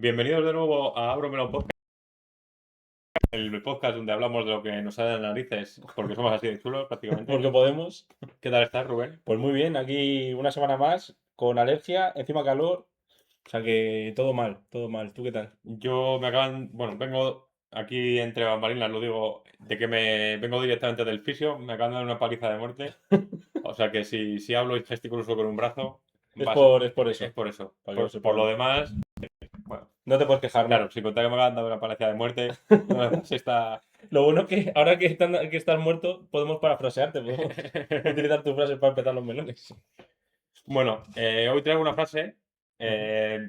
Bienvenidos de nuevo a Ábromelo Podcast, el podcast donde hablamos de lo que nos sale de las narices, porque somos así de chulos prácticamente. Porque podemos. ¿Qué tal estás, Rubén? Pues muy bien, aquí una semana más, con alergia, encima calor, o sea que todo mal, todo mal. ¿Tú qué tal? Vengo aquí entre bambalinas, lo digo, de que me vengo directamente del fisio, me acaban de dar una paliza de muerte, o sea que si hablo y gesticulo solo con un brazo, Es por es eso, por eso. para que lo Por lo sepamos. demás, bueno, No te puedes quejar, ¿no? claro, si contar que me acaban de dar una paliza de muerte, lo demás está... Lo bueno es que ahora que estás muerto, podemos parafrasearte, podemos utilizar tus frases para empezar los melones. Bueno, hoy traigo una frase Ujú.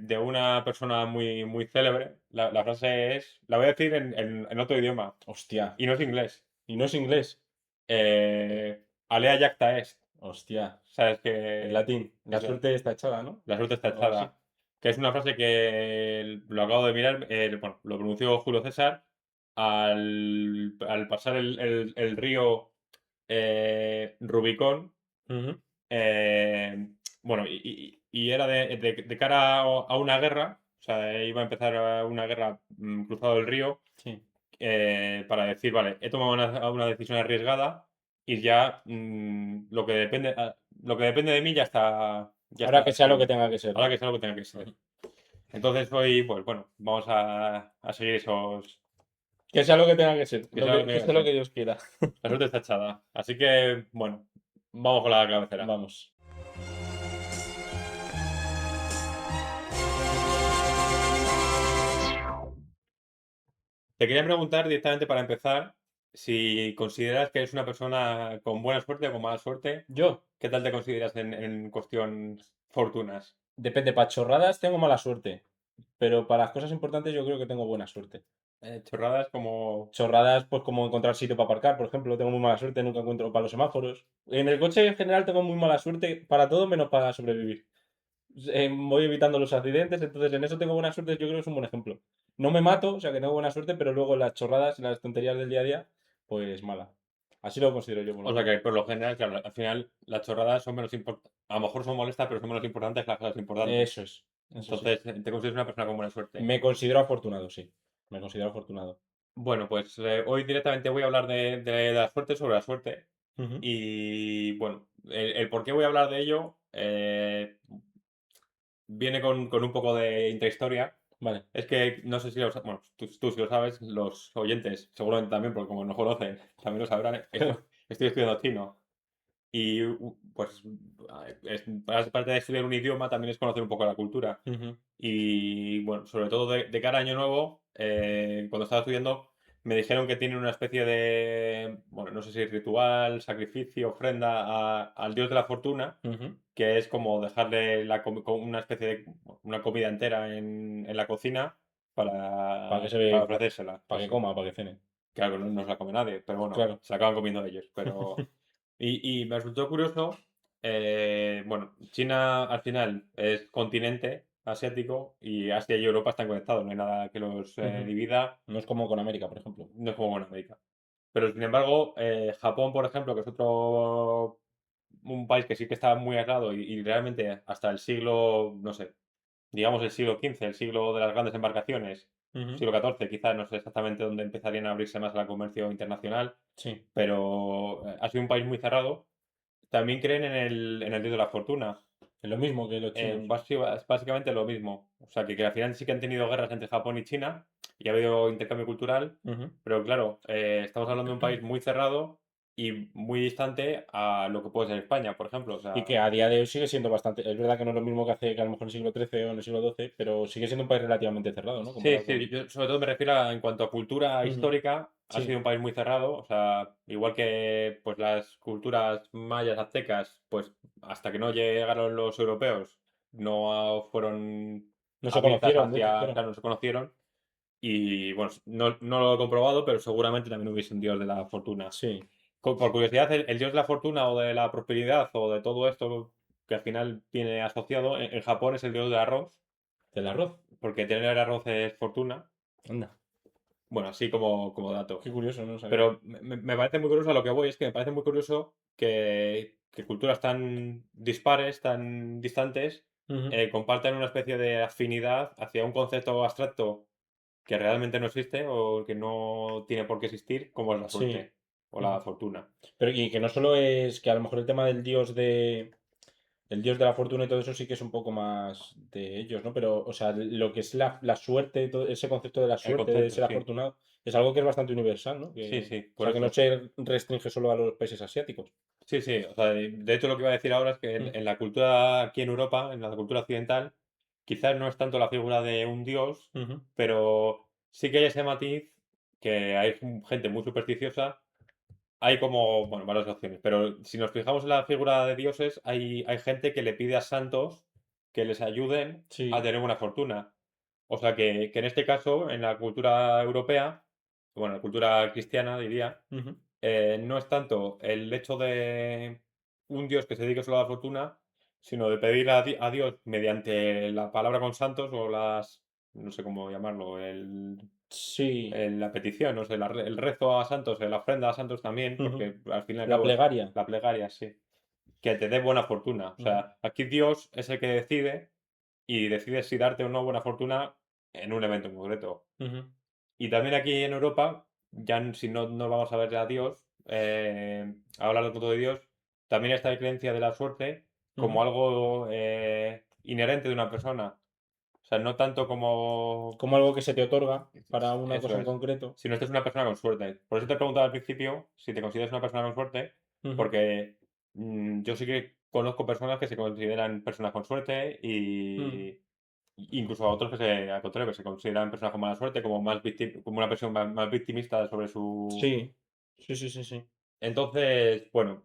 de una persona muy célebre. La frase es, la voy a decir en otro idioma, Hostia, y no es inglés. ¿y no es inglés? Alea jacta est. Hostia, Sabes en que latín. La eso, suerte está echada, ¿no? la suerte está O algo así. echada. Que es una frase que lo acabo de mirar, bueno, lo pronunció Julio César al pasar el río Rubicón. Ujú. Eh, bueno, y era de cara a una guerra, o sea, iba a empezar una guerra cruzado el río, Sí. para decir, vale, he tomado una decisión arriesgada y ya lo que depende de mí ya Ahora está que sea lo que decidido. tenga que ser, Ahora ¿no? que sea lo que tenga que ser. Ujú. Entonces hoy, pues bueno, vamos a seguir Que sea lo que tenga que ser, que sea lo que que tenga que sea lo que ser. Dios quiera. La suerte está echada. Así que, bueno, vamos con la cabecera. Vamos. Te quería preguntar directamente para empezar si consideras que eres una persona con buena suerte o con mala suerte. Yo, ¿Qué tal te consideras en cuestión fortunas? depende, para chorradas tengo mala suerte, pero para las cosas importantes yo creo que tengo buena suerte. Chorradas como... Chorradas, pues como encontrar sitio para aparcar, por ejemplo, tengo muy mala suerte, nunca encuentro para los semáforos. En el coche en general tengo muy mala suerte para todo menos para sobrevivir. Voy evitando los accidentes, entonces en eso tengo buena suerte, yo creo que es un buen ejemplo. No me mato, o sea que tengo buena suerte, pero luego en las chorradas y las tonterías del día a día, pues mala. Así lo considero yo, por lo O sea menos. que por lo general, claro, al final las chorradas son menos importantes. A lo mejor son molestas, pero son menos importantes que las cosas importantes. Eso sí. Entonces, te consideras una persona con buena suerte. Me considero afortunado, sí. Me considero afortunado. Bueno, pues hoy directamente voy a hablar de la suerte sobre la suerte. Ujú. Y bueno, el por qué voy a hablar de ello viene con un poco de intrahistoria. Vale. Es que no sé si bueno, tú sí lo sabes, los oyentes seguramente también, porque como no conocen, también lo sabrán. Estoy estudiando chino y pues parte de estudiar un idioma también es conocer un poco la cultura. Ujú. Y bueno, sobre todo de cara a Año Nuevo, cuando estaba estudiando, me dijeron que tienen una especie de, bueno, no sé si ritual, sacrificio, ofrenda al dios de la fortuna, Ujú. que es como dejarle una especie de una comida entera en la cocina Para que para se, ofrecérsela. para que coma, para que cene. Claro, no se la come nadie, pero bueno, Claro. se la acaban comiendo ellos. Pero... Y me resultó curioso, bueno, China al final es continente asiático y Asia y Europa están conectados, no hay nada que los Ujú. divida, No es como con América, por ejemplo. no es como en América. Pero sin embargo, Japón, por ejemplo, que es otro un país que sí que está muy aislado y realmente hasta el siglo, no sé, digamos el siglo XV, el siglo de las grandes embarcaciones, Ujú. siglo XIV, quizás no sé exactamente dónde empezarían a abrirse más al comercio internacional, Sí. pero ha sido un país muy cerrado. También creen en el dios de la fortuna. Es lo mismo que los chinos. Es básicamente lo mismo. O sea, que al final sí que han tenido guerras entre Japón y China y ha habido intercambio cultural, Ujú. pero claro, estamos hablando de un país muy cerrado y muy distante a lo que puede ser España, por ejemplo. O Y sea, que a día de hoy sigue siendo bastante. Es verdad que no es lo mismo que hace que a lo mejor en el siglo XIII o en el siglo XII, pero sigue siendo un país relativamente cerrado, ¿no? sí, Comparado sí, con. yo sobre todo me refiero en cuanto a cultura Ujú. histórica, ha Sí. sido un país muy cerrado, o sea, igual que pues las culturas mayas, aztecas, pues hasta que no llegaron los europeos, no fueron No se abiertas conocieron, de hecho, hacia, claro. claro, no se conocieron, y bueno, no lo he comprobado, pero seguramente también hubiese un dios de la fortuna. Sí. Por curiosidad, el dios de la fortuna o de la prosperidad o de todo esto que al final viene asociado, en Japón es el dios del arroz, Del arroz. porque tener arroz es fortuna. Anda. Bueno, así como dato. Qué curioso, no lo sabía. Pero me parece muy curioso a lo que voy, es que me parece muy curioso que culturas tan dispares, tan distantes, Ujú. comparten una especie de afinidad hacia un concepto abstracto que realmente no existe o que no tiene por qué existir, como es la Sí. suerte o la Ujú. fortuna. Pero y que no solo es que a lo mejor el tema del dios de el dios de la fortuna y todo eso sí que es un poco más de ellos, ¿no? Pero, o sea, lo que es la suerte, todo ese concepto de la El suerte, de concepto, ser sí. afortunado, es algo que es bastante universal, ¿no? Sí, Que, sí, o por sea, que no eso. se restringe solo a los países asiáticos. Sí, sí, o sea, de hecho lo que iba a decir ahora es que Mm. en la cultura aquí en Europa, en la cultura occidental, quizás no es tanto la figura de un dios, Ujú. pero sí que hay ese matiz que hay gente muy supersticiosa. Hay como, bueno, varias opciones, pero si nos fijamos en la figura de dioses, hay gente que le pide a santos que les ayuden a Sí. tener buena fortuna. O sea que en este caso, en la cultura europea, bueno, la cultura cristiana diría, Ujú. no es tanto el hecho de un dios que se dedique solo a la fortuna, sino de pedir a Dios mediante la palabra con santos o las, no sé cómo llamarlo, Sí. la petición, no sé, el rezo a santos, la ofrenda a santos también, Ujú. porque al fin y al La cabo es plegaria. la plegaria, sí, que te dé buena fortuna. O Ujú. sea, aquí Dios es el que decide y decide si darte o no buena fortuna en un evento en concreto. Ujú. Y también aquí en Europa, ya si no nos vamos a ver a Dios, a hablar tanto de Dios, también está la creencia de la suerte como Ujú. algo inherente de una persona. O sea, no tanto como Como algo que se te otorga para una cosa eso en es. concreto. Si no, esta es una persona con suerte. Por eso te he preguntado al principio si te consideras una persona con suerte, Ujú. porque yo sí que conozco personas que se consideran personas con suerte Mm. y incluso a otros que al contrario, que se consideran personas con mala suerte, como como una persona más victimista sobre su... Sí. Sí, sí, sí, sí. Entonces, bueno,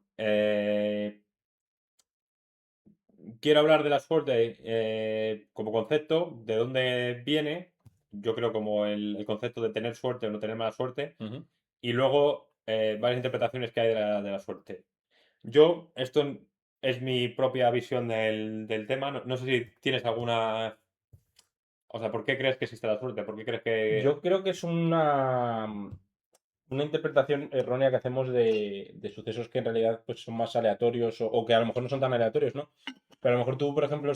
quiero hablar de la suerte como concepto, de dónde viene, yo creo como el concepto de tener suerte o no tener mala suerte, Ujú. y luego varias interpretaciones que hay de la suerte. Yo, esto es mi propia visión del tema, no, no sé si tienes alguna... O sea, ¿por qué crees que existe la suerte? ¿Por qué crees que...? Yo creo que es una interpretación errónea que hacemos de sucesos que en realidad pues, son más aleatorios o que a lo mejor no son tan aleatorios, ¿no? Pero a lo mejor tú, por ejemplo,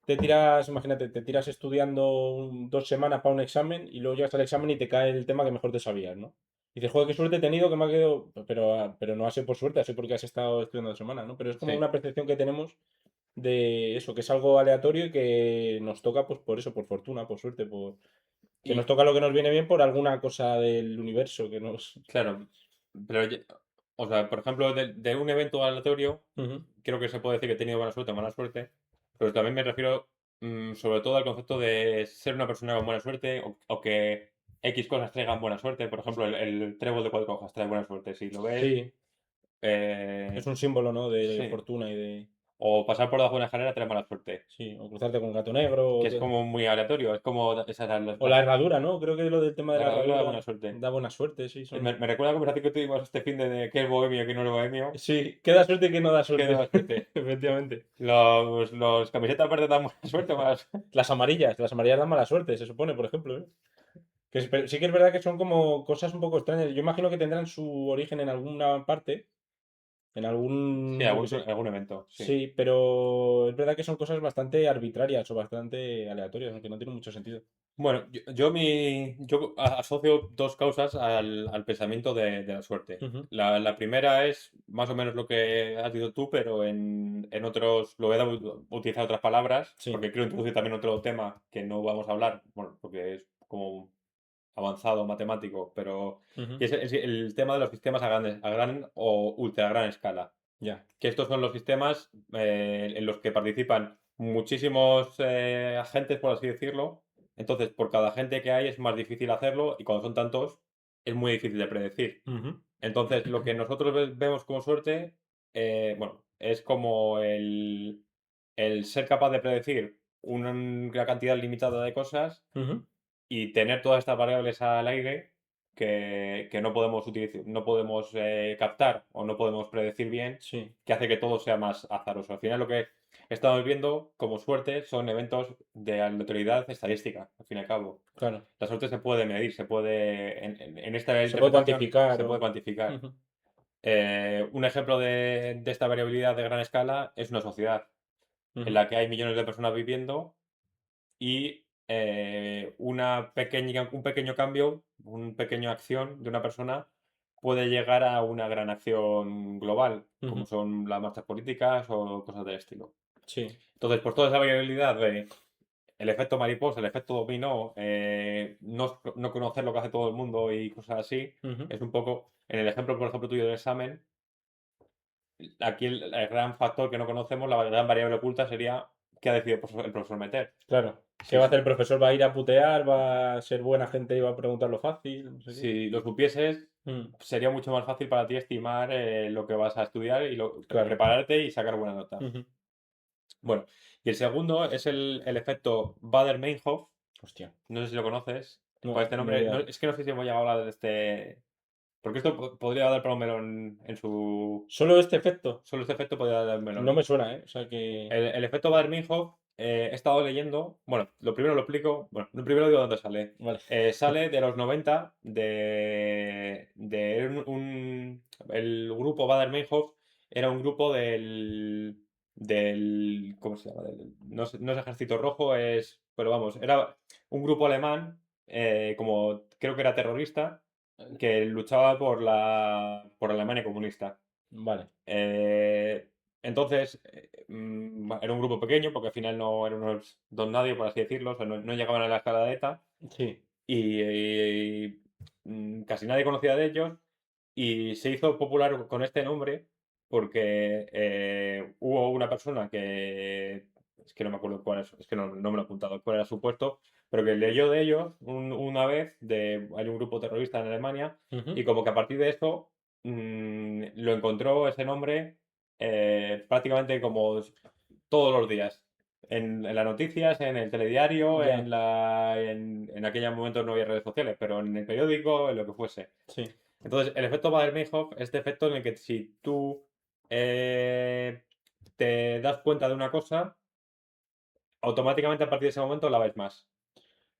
te tiras, imagínate, te tiras estudiando 2 semanas para un examen y luego llegas al examen y te cae el tema que mejor te sabías, ¿no? Y dices, joder, qué suerte he tenido que me ha quedado, pero no ha sido por suerte, ha sido porque has estado estudiando 2 semanas, ¿no? Pero es como Sí. una percepción que tenemos de eso, que es algo aleatorio y que nos toca, pues por eso, por fortuna, por suerte, que nos Y toca lo que nos viene bien por alguna cosa del universo que nos... claro, pero, o sea, por ejemplo, de un evento aleatorio, Ujú. creo que se puede decir que he tenido buena suerte o mala suerte, pero también me refiero sobre todo al concepto de ser una persona con buena suerte o que X cosas traigan buena suerte. Por ejemplo, el trébol de cuatro hojas trae buena suerte. Si lo ves, Sí, es eh, un símbolo, ¿no? De sí. fortuna y de... O pasar por debajo de una escalera trae mala suerte. Sí, o cruzarte con un gato negro. Que es como muy aleatorio. Es como esa, O la herradura, ¿no? Creo que lo del tema de la la herradura da buena herradura suerte. da buena suerte, sí, Me recuerda a la conversación que tuvimos este fin de qué es bohemio y qué no es bohemio. Sí, que da suerte y que no da ¿Qué da suerte. más suerte? Efectivamente. Los camisetas verdes dan buena suerte o mala suerte. Las amarillas dan mala suerte, se supone, por ejemplo, ¿eh? Pero sí que es verdad que son como cosas un poco extrañas. Yo imagino que tendrán su origen en alguna parte, en Sí, algún, yo qué sé. algún evento, sí. Sí, pero es verdad que son cosas bastante arbitrarias o bastante aleatorias, aunque no tienen mucho sentido. Bueno, yo asocio dos causas al pensamiento de la suerte. Ujú. La primera es más o menos lo que has dicho tú, pero en otros, lo he dado, utilizar otras palabras, Sí. porque quiero introducir también otro tema que no vamos a hablar, bueno, porque es como avanzado matemático, pero Ujú. que es el tema de los sistemas a gran o ultra gran escala. Ya. Que estos son los sistemas en los que participan muchísimos agentes, por así decirlo. Entonces, por cada agente que hay es más difícil hacerlo y cuando son tantos es muy difícil de predecir. Ujú. Entonces, lo que nosotros vemos como suerte, bueno, es como el ser capaz de predecir una cantidad limitada de cosas Ujú. y tener todas estas variables al aire que no podemos utilizar, no podemos captar o no podemos predecir bien, Sí, que hace que todo sea más azaroso. Al final lo que estamos viendo como suerte son eventos de aleatoriedad estadística, al fin y al cabo. claro. La suerte se puede medir, se puede, en esta Se puede interpretación, cuantificar se puede o... cuantificar. Ujú. Un ejemplo de esta variabilidad de gran escala es una sociedad. en Ujú. la que hay millones de personas viviendo y un pequeño cambio, una pequeña acción de una persona puede llegar a una gran acción global, como Ujú. son las marchas políticas o cosas del estilo. Sí. Entonces, por toda esa variabilidad de el efecto mariposa, el efecto dominó, no conocer lo que hace todo el mundo y cosas así, Ujú. es un poco, en el ejemplo, por ejemplo, tuyo del examen, aquí el gran factor que no conocemos, la gran variable oculta sería qué ha decidido el profesor meter. Claro. ¿Qué Si, va a hacer el profesor? ¿Va a ir a putear? ¿Va a ser buena gente y va a preguntar lo fácil? No sé qué. si lo supieses, Mm. sería mucho más fácil para ti estimar lo que vas a estudiar y Claro. prepararte y sacar buena nota. Ujú. Bueno, y el segundo es el efecto Bader-Meinhof. Hostia. No sé si lo conoces. Por No, este ni nombre, idea. es que no sé si hemos llegado a hablar de este. Porque esto podría dar para un melón en su. Solo este efecto. Solo este efecto podría dar un No melón. me suena, ¿eh? O sea que. El efecto Bader-Meinhof, he estado leyendo. Bueno, lo primero lo explico. Bueno, lo primero digo dónde sale. Vale. Sale de los 90 el grupo Bader-Meinhof era un grupo del. ¿Cómo se llama? No es Ejército Rojo, es. Pero vamos, era un grupo alemán, como creo que era terrorista, que luchaba por la Alemania comunista. Vale. Eh, entonces, era un grupo pequeño, porque al final no eran unos don nadie, por así decirlo, o sea, no llegaban a la escala de ETA, Sí. y casi nadie conocía de ellos, y se hizo popular con este nombre porque hubo una persona que, es que no me acuerdo cuál es que no me lo he apuntado, cuál era su puesto, pero que leyó de ellos una vez, hay un grupo terrorista en Alemania, Ujú. y como que a partir de eso lo encontró ese nombre prácticamente como todos los días. En las noticias, en el telediario, Ya. en aquel momento no había redes sociales, pero en el periódico, en lo que fuese. Sí. Entonces, el efecto Bader-Meinhof es este efecto en el que si tú eh, te das cuenta de una cosa, automáticamente a partir de ese momento la ves más.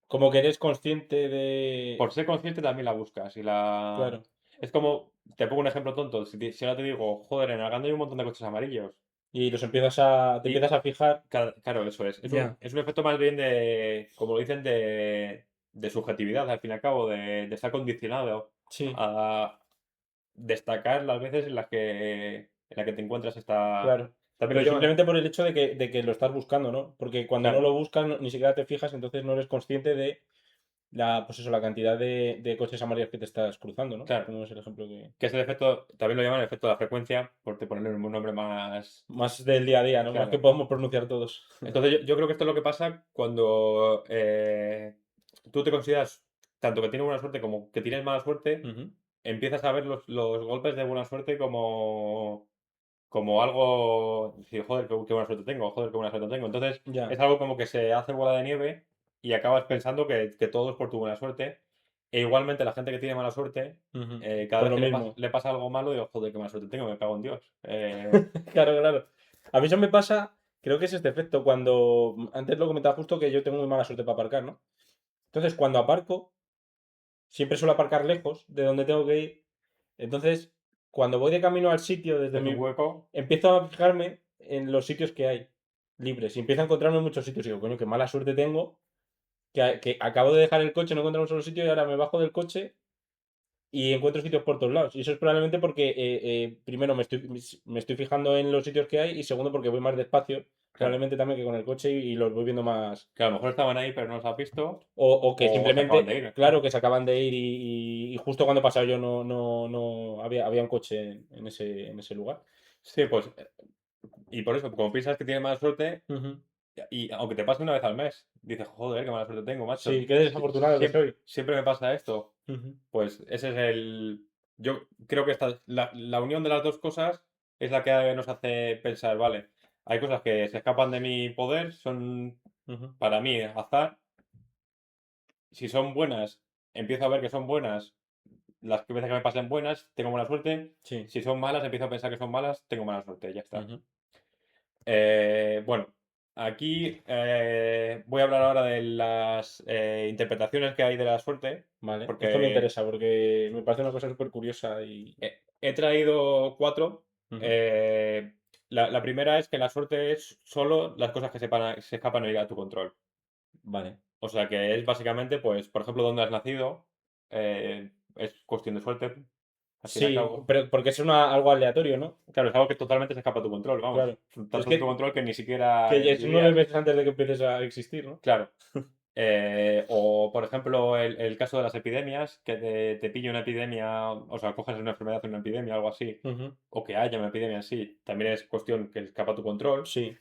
Como que eres consciente de. Por ser consciente también la buscas y la. Claro. Es como, te pongo un ejemplo tonto, si ahora te digo, joder, en Arganda hay un montón de coches amarillos. Y los empiezas a. Te Y empiezas a fijar. claro, eso es. Ya. Es un efecto más bien de, como lo dicen, de subjetividad, al fin y al cabo, de estar condicionado Sí. a destacar las veces en la que te encuentras esta. Claro. También lo Pero llaman. simplemente por el hecho de que lo estás buscando, ¿no? Porque cuando no Claro, lo buscas, ni siquiera te fijas, entonces no eres consciente de pues eso, la cantidad de coches amarillos que te estás cruzando, ¿no? claro. Como es el ejemplo que. Que es el efecto, también lo llaman el efecto de la frecuencia, por ponerle un nombre más. Más del día a día, ¿no? Más que Claro. podemos pronunciar todos. Entonces yo creo que esto es lo que pasa cuando tú te consideras tanto que tienes buena suerte como que tienes mala suerte, Ujú. empiezas a ver los golpes de buena suerte como algo, decir, joder, qué buena suerte tengo, joder, qué buena suerte tengo. Entonces Ya. es algo como que se hace bola de nieve y acabas pensando que todo es por tu buena suerte. E igualmente la gente que tiene mala suerte, Ujú. cada Por vez lo que mismo. le pasa algo malo, digo, joder, qué mala suerte tengo, me cago en Dios. Claro, claro. A mí eso me pasa, creo que es este efecto, cuando. Antes lo comentaba justo que yo tengo muy mala suerte para aparcar, ¿no? Entonces, cuando aparco, siempre suelo aparcar lejos de donde tengo que ir. Entonces, cuando voy de camino al sitio, desde Es un mi. hueco. Empiezo a fijarme en los sitios que hay libres y empiezo a encontrarme en muchos sitios. Y digo, coño, qué mala suerte tengo, que acabo de dejar el coche, no encuentro un solo sitio y ahora me bajo del coche y encuentro sitios por todos lados. Y eso es probablemente porque, primero, me estoy fijando en los sitios que hay y segundo, porque voy más despacio, Claro. probablemente también que con el coche y los voy viendo más. Que a lo mejor estaban ahí, pero no los has visto, O que o se simplemente, acaban de ir. claro, que se acaban de ir y justo cuando he pasado yo no había un coche en ese lugar. Sí, pues, y por eso, como piensas que tienes mala suerte, Ujú. y aunque te pase una vez al mes, dices, joder, qué mala suerte tengo, macho. Sí, qué desafortunado que soy. Siempre me pasa esto. Ujú. Pues ese es el. Yo creo que la unión de las dos cosas es la que nos hace pensar, vale, hay cosas que se escapan de mi poder, son Ujú. para mí azar. Si son buenas, empiezo a ver que son buenas. Las veces que me pasen buenas, tengo buena suerte. Sí. Si son malas, empiezo a pensar que son malas, tengo mala suerte, ya está. Ujú. Bueno, aquí voy a hablar ahora de las interpretaciones que hay de la suerte, Vale, esto me porque interesa porque me parece una cosa súper curiosa y. he traído 4. Ujú. eh, La primera es que la suerte es solo las cosas que se escapan a tu control. Vale. O sea que es básicamente, pues, por ejemplo, dónde has nacido, es cuestión de suerte, al fin y al Sí, cabo. pero porque es algo aleatorio, ¿no? Claro, es algo que totalmente se escapa a tu control, vamos. Claro. Es Tanto de tu control que ni siquiera que es 9 dirías. meses antes de que empieces a existir, ¿no? Claro. O, por ejemplo, el caso de las epidemias, que te pille una epidemia, o sea, coges una enfermedad en una epidemia, algo así, Ujú. o que haya una epidemia en sí, también es cuestión que escapa a tu control. Sí.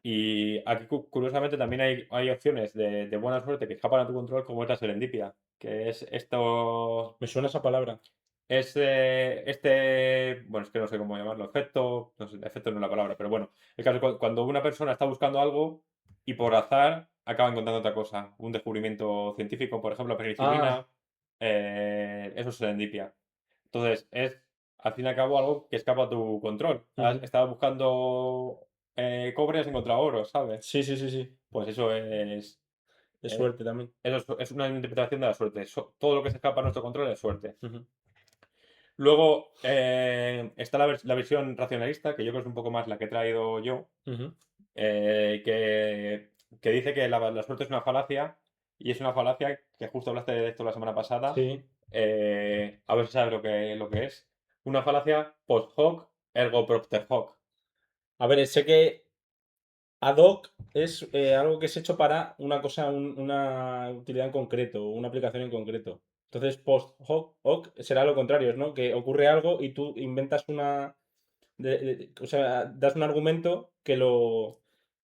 Y aquí, curiosamente, también hay opciones de buena suerte que escapan a tu control, como es la serendipia, que es esto. Me suena esa palabra. Es bueno, es que no sé cómo llamarlo, efecto, no sé, efecto no es la palabra, pero bueno, el caso es cuando una persona está buscando algo y por azar acaba encontrando otra cosa, un descubrimiento científico, por ejemplo, la Ah, penicilina, eso es serendipia. Entonces, es al fin y al cabo algo que escapa a tu control. ujú. Estabas buscando cobre y has encontrado oro, ¿sabes? Sí, sí, sí, sí. Pues eso es, Es eh, suerte también. eso es una interpretación de la suerte. Todo lo que se escapa a nuestro control es suerte. Ujú, Luego está la versión racionalista, que yo creo que es un poco más la que he traído yo, ujú. eh, que, que dice que la suerte es una falacia, y es una falacia que justo hablaste de esto la semana pasada. Sí. A ver si sabes lo que es. Una falacia post hoc, ergo propter hoc. A ver, sé que ad hoc es algo que es hecho para una cosa, una utilidad en concreto, una aplicación en concreto. Entonces, post hoc será lo contrario, ¿no? Que ocurre algo y tú inventas o sea, das un argumento que lo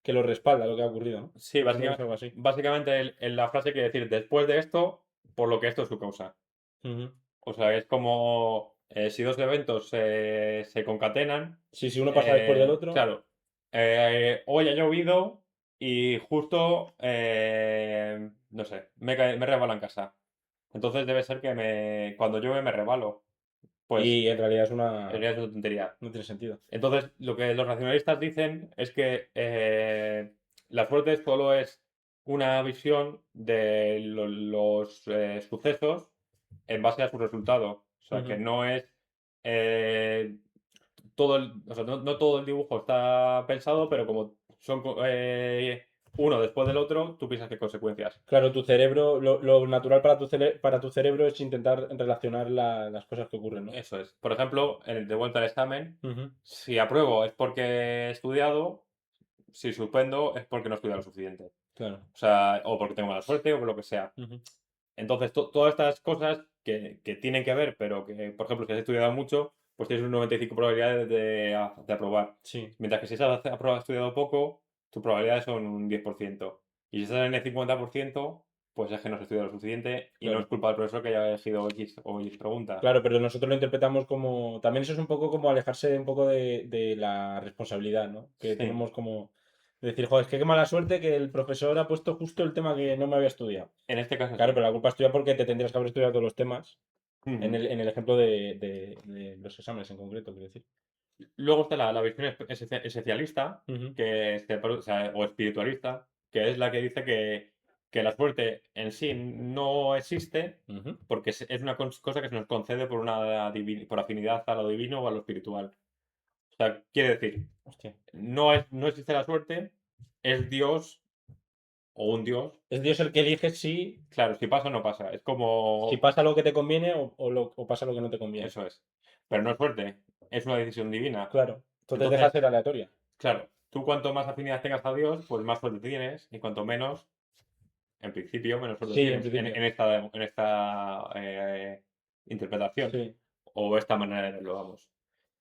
respalda lo que ha ocurrido, ¿no? Sí, Entiendo que es algo así. básicamente la frase quiere decir después de esto, por lo que esto es su causa. Ujú. O sea, es como si dos eventos se concatenan. Sí, si uno pasa después del otro. Claro, hoy ha llovido y justo, no sé, me resbalo en casa. Entonces debe ser que cuando llueve me resbalo. Pues Y en realidad en realidad es una tontería. no tiene sentido. Entonces, lo que los racionalistas dicen es que la suerte solo es una visión de los sucesos en base a su resultado. O sea, que Ujú. no es eh, o sea, no todo el dibujo está pensado, pero como son uno después del otro, tú piensas qué consecuencias. Claro, tu cerebro, lo natural para para tu cerebro es intentar relacionar las cosas que ocurren, ¿no? Eso es. Por ejemplo, de vuelta al examen, Ujú. si apruebo es porque he estudiado, si suspendo es porque no he estudiado lo suficiente. Claro. O sea, o porque tengo mala suerte o por lo que sea. Ujú. Entonces, todas estas cosas que tienen que ver, pero que, por ejemplo, si has estudiado mucho, pues tienes un 95 probabilidades de aprobar. Sí, Mientras que si has estudiado poco, tus probabilidades son un 10%. Y si estás en el 50%, pues es que no has estudiado lo suficiente y no es claro. culpa del profesor que haya elegido X o Y pregunta. Claro, pero nosotros lo interpretamos como. También eso es un poco como alejarse un poco de la responsabilidad, ¿no? Que Sí, tenemos como. Decir, joder, es que qué mala suerte que el profesor ha puesto justo el tema que no me había estudiado. en este caso Claro, sí. pero la culpa es tuya porque te tendrías que haber estudiado todos los temas Ujú. en el ejemplo de los exámenes en concreto, quiero decir. Luego está la versión esencialista, Ujú, o sea, o espiritualista, que es la que dice que la suerte en sí no existe ujú. porque es una cosa que se nos concede por afinidad a lo divino o a lo espiritual. O sea, quiere decir, Hostia. no existe la suerte, es Dios o un Dios. Es Dios el que elige Claro, si pasa o no pasa. Es si como, pasa lo que te conviene o pasa lo que no te conviene. eso es. Pero no es suerte, es una decisión divina. Claro. Entonces deja de Entonces, ser aleatoria. claro, tú cuanto más afinidad tengas a Dios, pues más suerte tienes, y cuanto menos, en principio, menos suerte Sí, en tienes principio. en esta interpretación, Sí. o esta manera de verlo, vamos.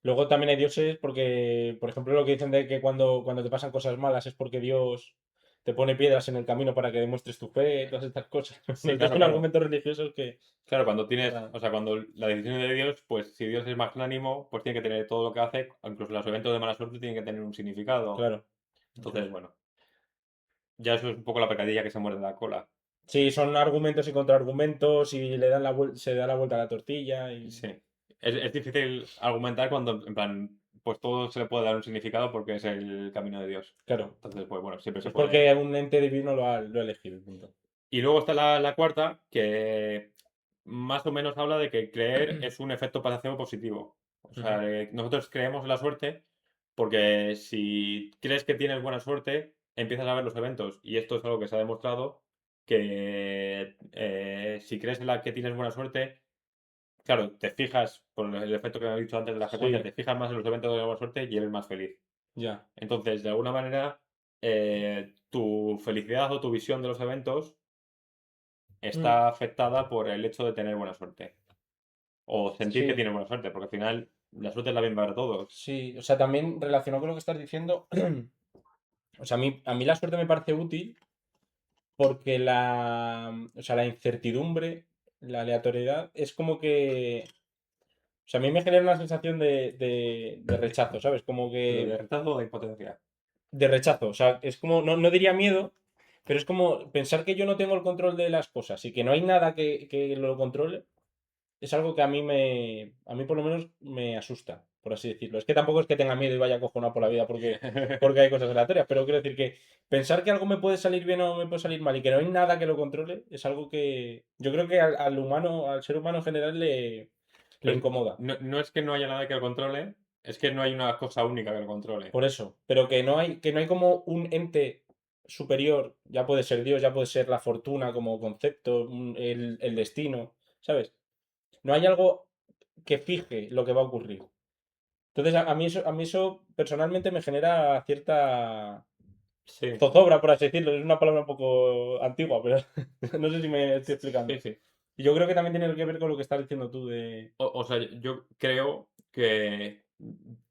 Luego también hay dioses porque, por ejemplo, lo que dicen de que cuando te pasan cosas malas es porque Dios te pone piedras en el camino para que demuestres tu fe, todas estas cosas. Sí, Estos claro, son claro. argumentos religiosos que... Claro, cuando tienes, Ah, o sea, cuando la decisión es de Dios, pues si Dios es magnánimo, pues tiene que tener todo lo que hace, incluso los eventos de mala suerte tienen que tener un significado. claro. Eso Entonces, es. bueno, ya eso es un poco la pecadilla que se muerde la cola. Sí, son argumentos y contraargumentos y le dan se da la vuelta a la tortilla y... Sí. Es difícil argumentar cuando, en plan, pues todo se le puede dar un significado porque es el camino de Dios. Claro. Entonces, pues bueno, siempre se Es porque puede. un ente divino lo ha elegido. Punto. Y luego está la cuarta, que más o menos habla de que creer es un efecto placebo positivo. O Ujú. sea, nosotros creemos en la suerte Porque si crees que tienes buena suerte, empiezas a ver los eventos. Y esto es algo que se ha demostrado que si crees en la que tienes buena suerte, claro, te fijas, por el efecto que me he dicho antes de la frecuencia, Sí, te fijas más en los eventos de buena suerte y eres más feliz. ya. Entonces, de alguna manera, tu felicidad o tu visión de los eventos Mm, está afectada por el hecho de tener buena suerte. O sentir que sí, tienes buena suerte, porque al final la suerte es la misma para todos. sí. O sea, también relacionado con lo que estás diciendo, o sea, a mí la suerte me parece útil porque o sea, la incertidumbre, la aleatoriedad, es como que, o sea, a mí me genera una sensación de rechazo, ¿sabes? Como Pero que de rechazo o de impotencia. de rechazo, o sea, es como, no diría miedo, pero es como pensar que yo no tengo el control de las cosas y que no hay nada que lo controle, es algo que a mí por lo menos me asusta, por así decirlo. Es que tampoco es que tenga miedo y vaya acojonado por la vida porque hay cosas aleatorias, pero quiero decir que pensar que algo me puede salir bien o me puede salir mal y que no hay nada que lo controle es algo que yo creo que al humano, al ser humano en general le Pero incomoda. no es que no haya nada que lo controle, es que no hay una cosa única que lo controle. Por eso, pero que no hay como un ente superior, ya puede ser Dios, ya puede ser la fortuna como concepto, el destino, ¿sabes? No hay algo que fije lo que va a ocurrir. Entonces, a mí eso personalmente me genera cierta Sí, zozobra, por así decirlo. Es una palabra un poco antigua, pero no sé si me estoy sí, explicando. sí. Y yo creo que también tiene que ver con lo que estás diciendo tú de... O sea, yo creo que,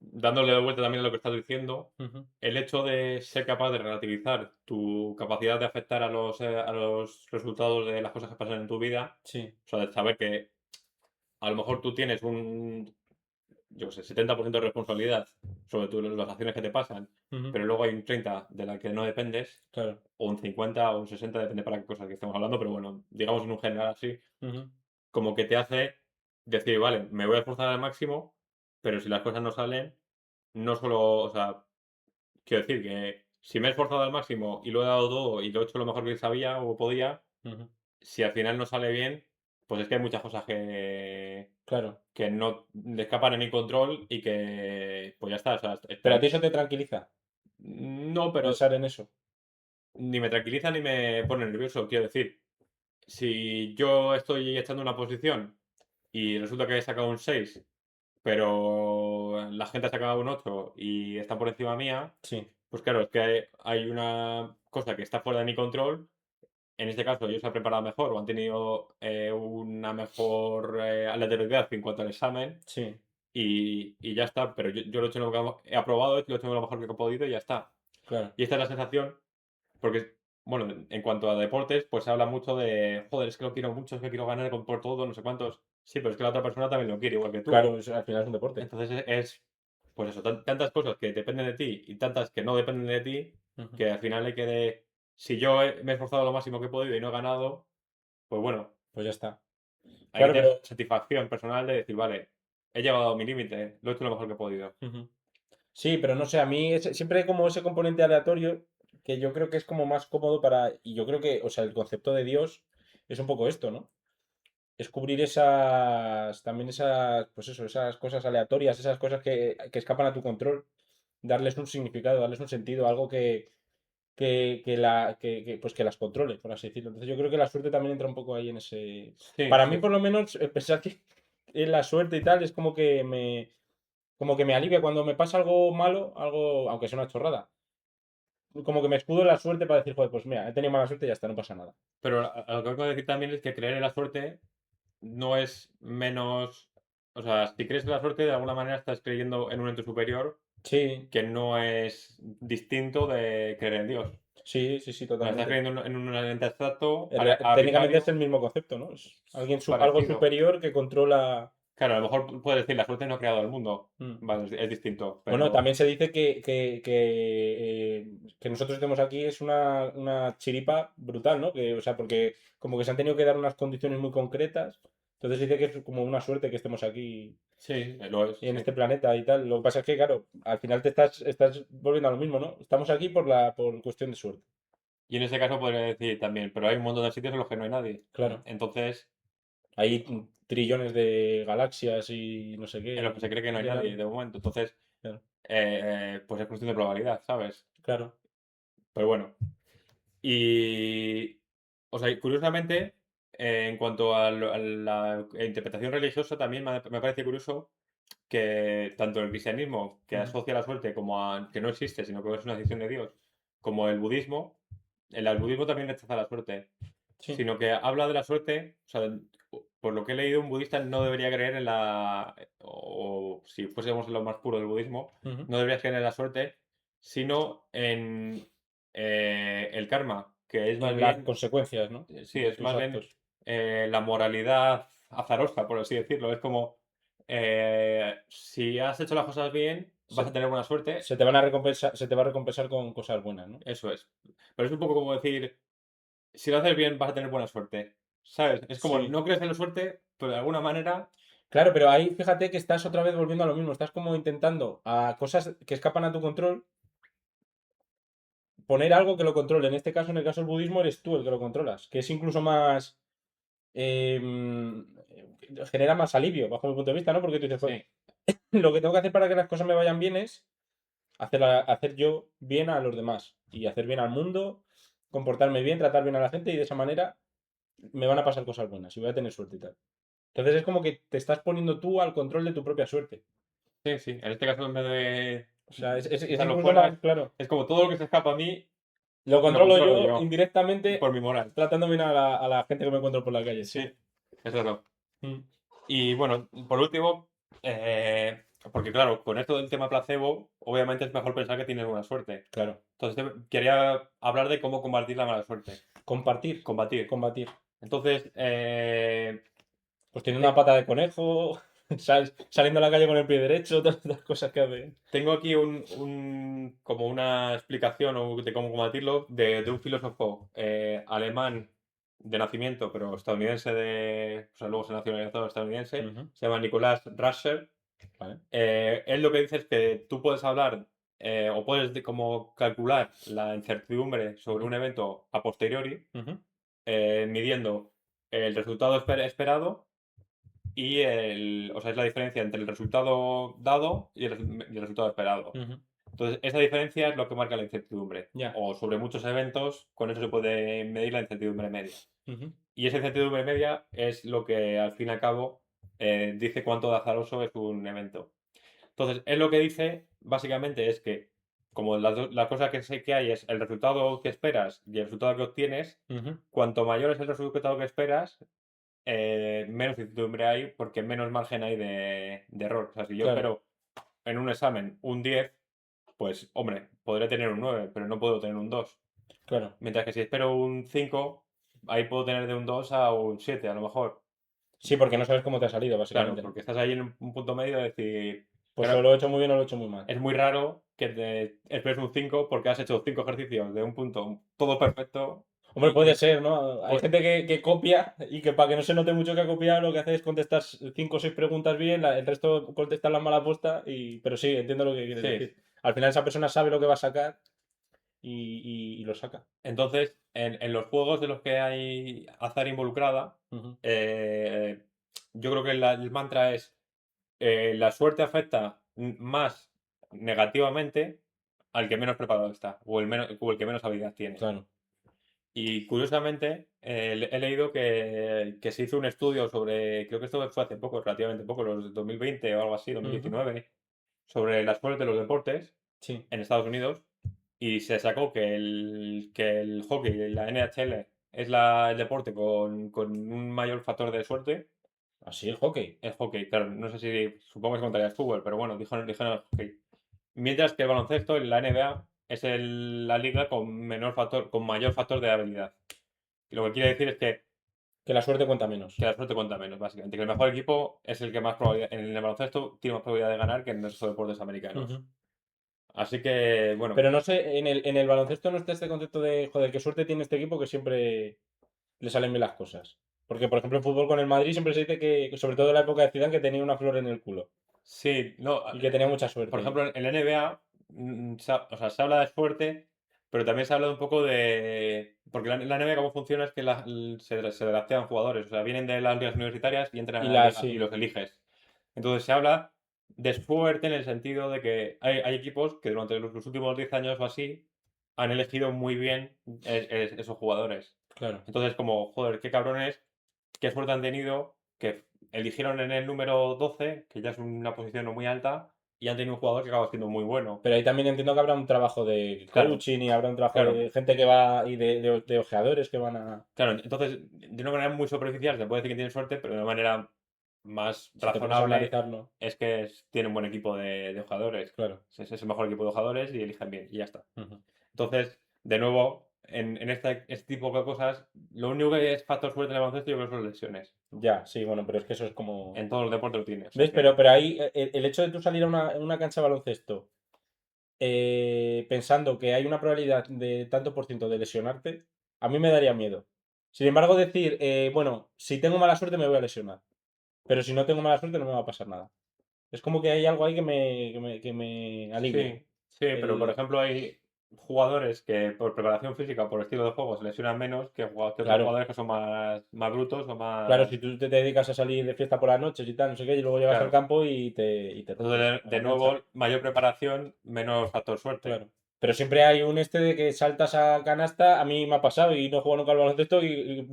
dándole de vuelta también a lo que estás diciendo, Ujú. el hecho de ser capaz de relativizar tu capacidad de afectar a los resultados de las cosas que pasan en tu vida, Sí. o sea, de saber que a lo mejor tú tienes yo qué sé, 70% de responsabilidad sobre las acciones que te pasan, Ujú. pero luego hay un 30 de la que no dependes, Claro. o un 50 o un 60, depende para qué cosas que estemos hablando, pero bueno, digamos en un general así, Ujú. como que te hace decir, vale, me voy a esforzar al máximo, pero si las cosas no salen, no solo, o sea, quiero decir que si me he esforzado al máximo y lo he dado todo y lo he hecho lo mejor que sabía o podía, Ujú. si al final no sale bien, pues es que hay muchas cosas Claro. que no le escapan a mi control y que, pues ya está, o sea, Pero a ti eso te tranquiliza, no, pero pensar en eso. ni me tranquiliza ni me pone nervioso, quiero decir. Si yo estoy echando una posición y resulta que he sacado un 6, pero la gente ha sacado un 8 y está por encima mía, Sí, pues claro, es que hay una cosa que está fuera de mi control. En este caso, ellos se han preparado mejor o han tenido una mejor aleatoriedad en cuanto al examen sí, y ya está. Pero yo lo he hecho he aprobado, lo he hecho lo mejor que he podido y ya está. claro. Y esta es la sensación, porque, bueno, en cuanto a deportes, pues se habla mucho de, joder, es que lo quiero mucho, es que quiero ganar por todo, no sé cuántos. Sí, pero es que la otra persona también lo quiere, igual que tú. Claro, al final es un deporte. Entonces pues eso, tantas cosas que dependen de ti y tantas que no dependen de ti, Ujú. que al final hay que si yo me he esforzado lo máximo que he podido y no he ganado, pues bueno, Pues ya está. hay que Claro, tener pero... satisfacción personal de decir, vale, he llegado a mi límite, lo he hecho lo mejor que he podido. Ujú. Sí, pero no sé, a mí siempre hay como ese componente aleatorio que yo creo que es como más cómodo para... Y yo creo que, o sea, el concepto de Dios es un poco esto, ¿no? Descubrir también esas, pues eso, esas cosas aleatorias, esas cosas que escapan a tu control, darles un significado, darles un sentido, algo pues que las controle, por así decirlo. Entonces yo creo que la suerte también entra un poco ahí en ese... Sí, Para mí, sí. por lo menos, pensar que la suerte y tal es como que me alivia cuando me pasa algo malo, algo, aunque sea una chorrada. Como que me escudo en la suerte para decir, joder, pues mira, he tenido mala suerte y ya está, no pasa nada. Pero a lo que vengo a decir también es que creer en la suerte no es menos. O sea, si crees en la suerte, de alguna manera estás creyendo en un ente superior Sí, que no es distinto de creer en Dios. sí, sí, sí, O sea, estás totalmente. creyendo en un ente abstracto, Técnicamente es arbitrario, el mismo concepto, ¿no? Es algo parecido. superior que controla. Claro, a lo mejor tú puedes decir, la suerte no ha creado el mundo. Mm. Vale, es distinto, Bueno, pero. también se dice que nosotros estemos aquí es una chiripa brutal, ¿no? O sea, porque como que se han tenido que dar unas condiciones muy concretas. Entonces se dice que es como una suerte que estemos aquí Sí, lo es, en sí. este planeta y tal. Lo que pasa es que, claro, al final te estás volviendo a lo mismo, ¿no? Estamos aquí por cuestión de suerte. Y en ese caso podría decir también, pero hay un montón de sitios en los que no hay nadie. Claro. Entonces, Hay trillones de galaxias y no sé en los qué. que se cree que no hay nadie Llenan. de momento. Entonces, Claro. pues es cuestión de probabilidad, ¿sabes? Claro. Pero bueno. Y, o sea, curiosamente, en cuanto a la interpretación religiosa, también me parece curioso que tanto el cristianismo, que Ujú. asocia la suerte como a que no existe, sino que es una decisión de Dios, como el budismo también rechaza la suerte, Sí. sino que habla de la suerte, o sea, por lo que he leído, un budista no debería creer en o si fuésemos en lo más puro del budismo, Ujú. no debería creer en la suerte, sino en el karma, que es más En las bien, consecuencias, ¿no? sí, De es tus más bien actos. la moralidad azarosa, por así decirlo. Es como, si has hecho las cosas bien, vas a Se, tener buena suerte, se te van a recompensar, se te va a recompensar con cosas buenas, ¿no? eso es. Pero es un poco como decir, si lo haces bien, vas a tener buena suerte. ¿Sabes? Es como, Sí. no crees en la suerte, pero de alguna manera, Claro, pero ahí fíjate que estás otra vez volviendo a lo mismo. Estás como intentando a cosas que escapan a tu control poner algo que lo controle. En este caso, en el caso del budismo, eres tú el que lo controlas, que es incluso más. Genera más alivio, bajo mi punto de vista, ¿no? Porque tú dices, "Joder, sí, lo que tengo que hacer para que las cosas me vayan bien es hacer yo bien a los demás y hacer bien al mundo, comportarme bien, tratar bien a la gente y de esa manera me van a pasar cosas buenas y voy a tener suerte y tal. Entonces es como que te estás poniendo tú al control de tu propia suerte. sí, sí. En este caso, en vez de O sea, es echarlo incluso más fuera, claro. es como todo lo que se escapa a mí, Lo lo controlo controlo yo yo, indirectamente por mi moral. tratando bien a la gente que me encuentro por la calle, Sí, sí. eso es lo. Mm, Y bueno, por último, porque claro, con esto del tema placebo, obviamente es mejor pensar que tienes buena suerte. claro. Entonces quería hablar de cómo combatir la mala suerte. Compartir. Combatir. Combatir. Entonces, Pues teniendo una te- pata de conejo, saliendo a la calle con el pie derecho, todas estas cosas que hacen. tengo aquí como una explicación de cómo combatirlo de un filósofo alemán de nacimiento, pero estadounidense o sea, luego se nacionalizó estadounidense, Ujú. se llama Nicolás Rascher. Vale. Él lo que dice es que tú puedes hablar o puedes como calcular la incertidumbre sobre Ujú. un evento a posteriori, Ujú. midiendo el resultado esperado o sea, es la diferencia entre el resultado dado y el resultado esperado. Ujú. Entonces, esa diferencia es lo que marca la incertidumbre. Ya. O sobre muchos eventos, con eso se puede medir la incertidumbre media. Ujú. Y esa incertidumbre media es lo que al fin y al cabo dice cuánto de azaroso es un evento. Entonces, él lo que dice básicamente es que, como la cosa que sé que hay es el resultado que esperas y el resultado que obtienes, Ujú. cuanto mayor es el resultado que esperas, menos incertidumbre hay porque menos margen hay de error. O sea, si yo Claro, espero en un examen un 10, pues hombre, podré tener un 9, pero no puedo tener un 2. claro. Mientras que si espero un 5, ahí puedo tener de un 2 a un 7 a lo mejor. Sí, porque no sabes cómo te ha salido, Claro, básicamente, ¿no? porque estás ahí en un punto medio de decir, Pues o claro, lo he hecho muy bien o lo he hecho muy mal. es muy raro que te esperes un 5 porque has hecho 5 ejercicios de un punto todo perfecto Hombre, puede y ser, ¿no? Hay pues, gente que copia y que para que no se note mucho que ha copiado, lo que hace es contestar 5 o 6 preguntas bien, el resto contestar la mala apuesta, pero sí, entiendo lo que quieres sí. decir. Al final esa persona sabe lo que va a sacar y lo saca. Entonces, en los juegos de los que hay azar involucrada, Ujú. eh, yo creo que el mantra es la suerte afecta más negativamente al que menos preparado está o el que menos habilidad tiene. Claro. Y curiosamente, he leído que se hizo un estudio sobre, creo que esto fue hace poco, relativamente poco, los 2020 o algo así, Ujú. 2019, sobre la suerte de los deportes Sí. en Estados Unidos y se sacó que el hockey, la NHL, es el deporte con un mayor factor de suerte. Así el hockey. El hockey, claro, no sé si, supongo que se contaría el fútbol, pero bueno, dijeron el hockey. Mientras que el baloncesto, en la NBA, es la liga con mayor factor de habilidad. Y lo que quiere decir es Que la suerte cuenta menos. que la suerte cuenta menos, básicamente. Que el mejor equipo es el que más probabilidad, en el baloncesto tiene más probabilidad de ganar que en el resto de deportes americanos. Ujú. Así que, bueno, Pero no sé, en el baloncesto no está este concepto de, joder, qué suerte tiene este equipo que siempre le salen bien las cosas. Porque, por ejemplo, en fútbol con el Madrid siempre se dice que, sobre todo en la época de Zidane, que tenía una flor en el culo sí, no, y que tenía mucha por suerte. ejemplo, en la NBA, o sea, se habla de suerte, pero también se habla un poco de. Porque la NBA, cómo funciona es que se draftean jugadores, o sea, vienen de las ligas universitarias y entran Y a la liga y sí, los eliges. Entonces se habla de suerte en el sentido de que hay equipos que durante los últimos 10 años o así han elegido muy bien esos jugadores. Claro. Entonces, como, joder, qué cabrones, qué suerte han tenido, que eligieron en el número 12, que ya es una posición no muy alta, y han tenido un jugador que acaba siendo muy bueno. Pero ahí también entiendo que habrá un trabajo de Claro, coaching y habrá un trabajo claro, de gente que va y de ojeadores que van a. claro. Entonces, de una manera muy superficial se puede decir que tienen suerte, pero de una manera más Si te pones a razonable analizarlo, es que tiene un buen equipo de jugadores. claro. Es el mejor equipo de jugadores y eligen bien, y ya está. Ujú. Entonces, de nuevo, en este tipo de cosas, lo único que es factor suerte en el baloncesto yo creo que son las lesiones. Ya, sí, bueno, pero es que eso es como. En todos los deportes lo tiene. O sea ¿Ves? que, Pero ahí el hecho de tú salir a una cancha de baloncesto pensando que hay una probabilidad de tanto por ciento de lesionarte, a mí me daría miedo. Sin embargo, decir, bueno, si tengo mala suerte me voy a lesionar, pero si no tengo mala suerte no me va a pasar nada. Es como que hay algo ahí que me alivia. sí, sí, pero por El, ejemplo hay jugadores que por preparación física o por estilo de juego se lesionan menos que otros claro, jugadores que son más brutos o claro, más... si tú te dedicas a salir de fiesta por las noches y tal, no sé qué, y luego llegas al Claro. campo y te rompes Entonces, en de la cancha. nuevo, mayor preparación, menos factor suerte. Claro. Pero siempre hay un de que saltas a canasta, a mí me ha pasado y no juego nunca al baloncesto y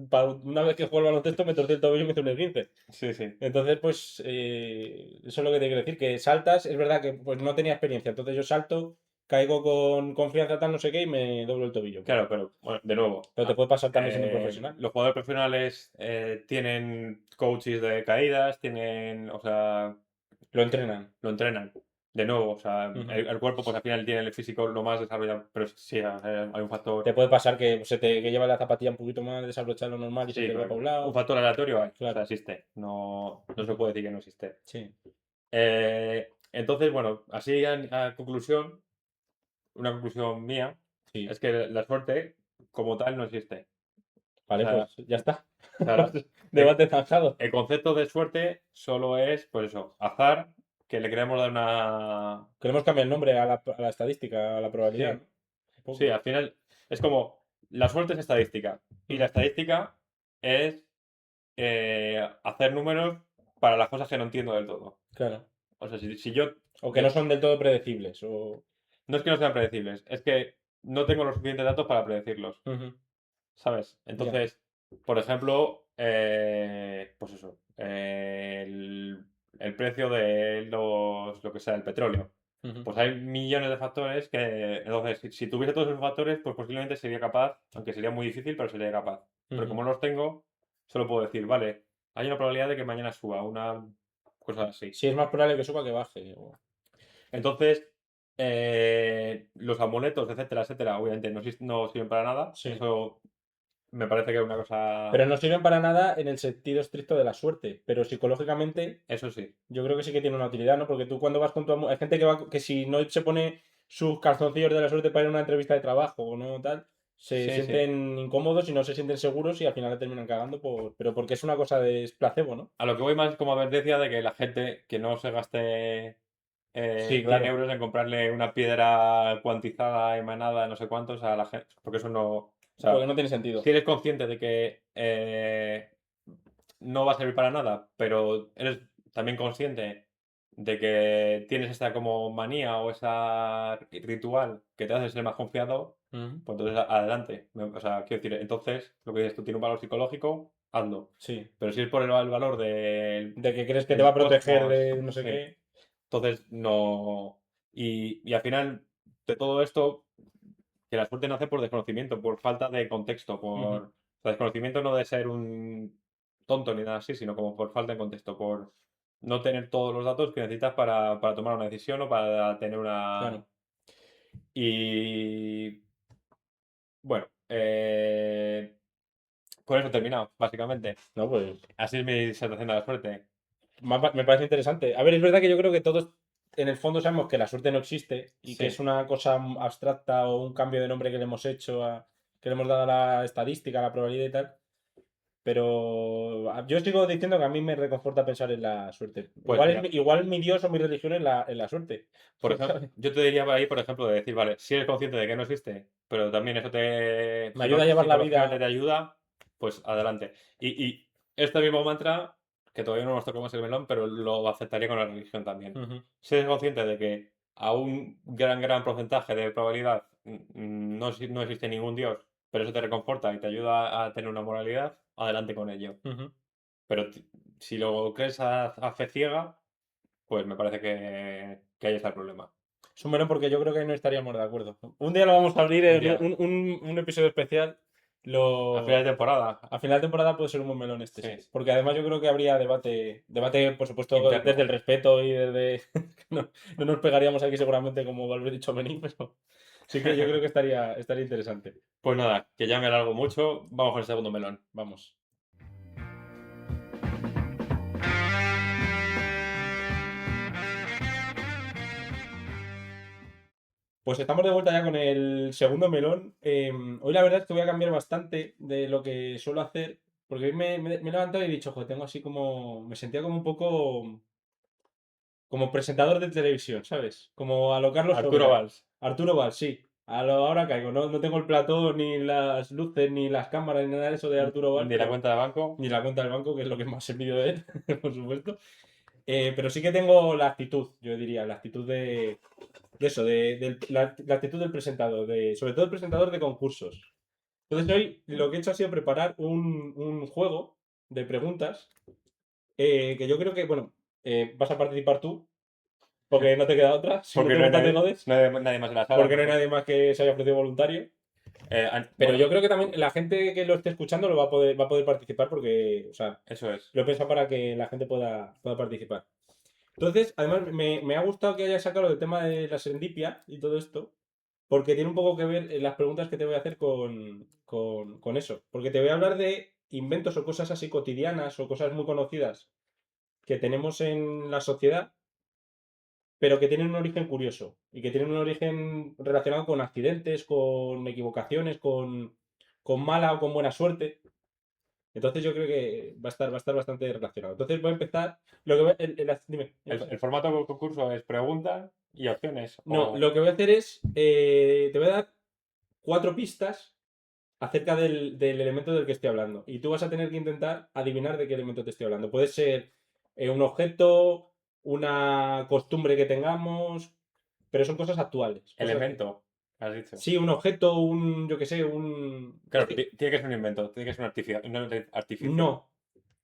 una vez que juego al baloncesto me torcí el tobillo y me hice un esguince. Sí, sí. Entonces, pues, eso es lo que te quiero decir, que saltas, es verdad que pues no tenía experiencia, entonces yo salto, caigo con confianza tal, no sé qué, y me doblo el tobillo. Claro, pero bueno, de nuevo, Pero te puede pasar también siendo un profesional. los jugadores profesionales tienen coaches de caídas, tienen, o sea, Lo entrenan. lo entrenan. De nuevo, o sea, Ujú. el cuerpo pues al final tiene el físico lo más desarrollado, pero sí, hay un Te factor, puede pasar que que lleva la zapatilla un poquito más desabrochada de lo normal y se sí, te vea para pero un un lado. factor aleatorio hay, o sea, Claro. existe, no se Ujú. puede decir que no existe. Sí, Entonces, bueno, así a conclusión, una conclusión mía, sí. es que la suerte como tal no existe. O Vale, sea, pues ya está. o sea, el, Debate zanjado. el concepto de suerte solo es, pues eso, azar, que le queremos dar una... Queremos cambiar el nombre a la estadística, a la probabilidad, Sí, ¿no? Un sí, poco. al final es como, la suerte es estadística y la Ujú. estadística es hacer números para las cosas que no entiendo del todo. Claro. O sea, si yo, O que yo... no son del todo predecibles. No es que no sean predecibles, es que no tengo los suficientes datos para predecirlos. Ujú. ¿Sabes? Ya. Entonces, por ejemplo, pues eso, el precio de lo que sea, el petróleo. Ujú. Pues hay millones de factores que, entonces, si tuviese todos esos factores, pues posiblemente sería capaz, aunque sería muy difícil, pero sería capaz. Pero Ujú. como no los tengo, solo puedo decir, vale, hay una probabilidad de que mañana suba, una cosa así. Sí, es más probable que suba que baje. Entonces, los amuletos, etcétera, etcétera, obviamente no sirven para nada. Sí. Eso me parece que es una cosa. Pero no sirven para nada en el sentido estricto de la suerte. Pero psicológicamente, Eso sí, yo creo que sí que tiene una utilidad, ¿no? Porque tú cuando vas con Hay gente que si no se pone sus calzoncillos de la suerte para ir a una entrevista de trabajo o no tal, se sí, sí. sienten incómodos y no se sienten seguros y al final le terminan cagando pero porque es una cosa de es placebo, ¿no? A lo que voy más como advertencia de que la gente que no se gaste Sí, 100 claro. euros en comprarle una piedra cuantizada, emanada, no sé cuántos a la gente, porque eso no. O Porque sea, no tiene si sentido. eres consciente de que no va a servir para nada, pero eres también consciente de que tienes esta como manía o esa ritual que te hace ser más confiado, Ujú. pues entonces adelante. O sea, quiero decir, entonces lo que dices tú tiene un valor psicológico, hazlo. Sí. Pero si es por el valor del De que crees que te va el a proteger de cosmos, no sé sí. qué. Entonces no. Y al final de todo esto, que la suerte nace por desconocimiento, por falta de contexto, Ujú. por. O sea, desconocimiento no de ser un tonto ni nada así, sino como por falta de contexto, por no tener todos los datos que necesitas para tomar una decisión o para tener una. Claro. Y bueno, con eso he terminado, básicamente. No, pues Así es mi disertación de la suerte. me parece interesante. A ver, es verdad que yo creo que todos en el fondo sabemos que la suerte no existe y que es Sí. una cosa abstracta o un cambio de nombre que le hemos hecho que le hemos dado a la estadística, a la probabilidad y tal. Pero yo sigo diciendo que a mí me reconforta pensar en la suerte. Pues Igual, mira, igual mi Dios o mi religión es la suerte. por ejemplo, ¿Sabes? yo te diría por ahí, por ejemplo, de decir, vale, si eres consciente de que no existe, pero también eso Me ayuda a llevar la psicológicamente te vida. ayuda, pues adelante. Y este mismo mantra que todavía no nos tocamos el melón, pero lo aceptaría con la religión también. Ujú. Ser consciente de que a un gran porcentaje de probabilidad no existe ningún Dios, pero eso te reconforta y te ayuda a tener una moralidad, adelante con ello. Ujú. Pero si lo crees a fe ciega, pues me parece que ahí está el problema. Es un melón porque yo creo que ahí no estaríamos de acuerdo. Un día lo vamos a abrir en Ya. un episodio especial. A final de temporada, A final de temporada puede ser un buen melón este, sí, sí. Porque además yo creo que habría debate, por supuesto, interno. desde el respeto y desde... No, no nos pegaríamos aquí seguramente como Valverde y Tchouaméni, pero sí que yo creo que estaría interesante. Pues nada, que ya me alargo mucho, vamos con el segundo melón. Vamos. Pues estamos de vuelta ya con el segundo melón. Hoy la verdad es que voy a cambiar bastante de lo que suelo hacer, porque hoy me he levantado y he dicho, joder, tengo así como... Me sentía como un poco como presentador de televisión, ¿sabes? Como a lo Carlos Arturo Soler. Valls. Arturo Valls, sí. A lo ahora caigo. No tengo el plató, ni las luces, ni las cámaras, ni nada de eso de Arturo Valls, Ni la pero cuenta de banco. ni la cuenta del banco, que es lo que más envidio de él, por supuesto. Pero sí que tengo la actitud, yo diría, la actitud de eso, la actitud del presentador, sobre todo el presentador de concursos. Entonces hoy lo que he hecho ha sido preparar un juego de preguntas que yo creo que, bueno, vas a participar tú, porque no te queda otra. Si no Porque te no hay gusta, te nadie, jodes, nadie más en la sala. porque no hay nadie más que se haya ofrecido voluntario. Pero Bueno, yo creo que también la gente que lo esté escuchando lo va a poder participar porque, o sea, eso es. lo he pensado para que la gente pueda participar. Entonces, además, me ha gustado que hayas sacado el tema de la serendipia y todo esto, porque tiene un poco que ver las preguntas que te voy a hacer con eso. Porque te voy a hablar de inventos o cosas así cotidianas o cosas muy conocidas que tenemos en la sociedad, pero que tienen un origen curioso y que tienen un origen relacionado con accidentes, con equivocaciones, con mala o con buena suerte. Entonces yo creo que va a estar bastante relacionado. Entonces voy a empezar. Lo que dime. El formato del concurso es preguntas y opciones. No, lo que voy a hacer es, te voy a dar 4 pistas acerca del elemento del que estoy hablando. Y tú vas a tener que intentar adivinar de qué elemento te estoy hablando. Puede ser un objeto, una costumbre que tengamos, pero son cosas actuales. Elemento, has dicho. Sí, un objeto, yo qué sé, Claro, tiene que ser un invento, tiene que ser un artificio. No.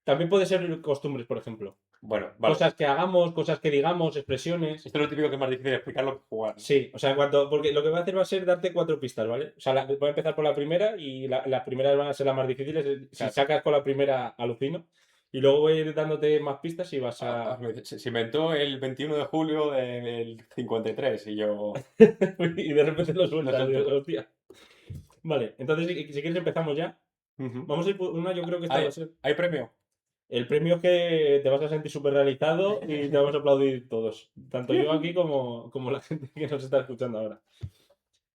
También puede ser costumbres, por ejemplo. Bueno, vale. Cosas que hagamos, cosas que digamos, expresiones. Esto es lo típico que es más difícil de explicarlo que jugar. Sí, o sea, porque lo que voy a hacer va a ser darte 4 pistas, ¿vale? O sea, voy a empezar por la primera y las primeras van a ser las más difíciles. Si Claro. sacas con la primera, alucino. Y luego voy a ir dándote más pistas y vas a. Me dice, se inventó el 21 de julio del 53 y yo... Y de repente lo Lo sueltas, digo, siento. hostia. Vale, entonces si quieres empezamos ya. Ujú. Vamos a ir por una, yo creo que esta va a ser. ¿Hay premio? El premio es que te vas a sentir súper realizado y te vamos a aplaudir todos. Tanto yo aquí como la gente que nos está escuchando ahora.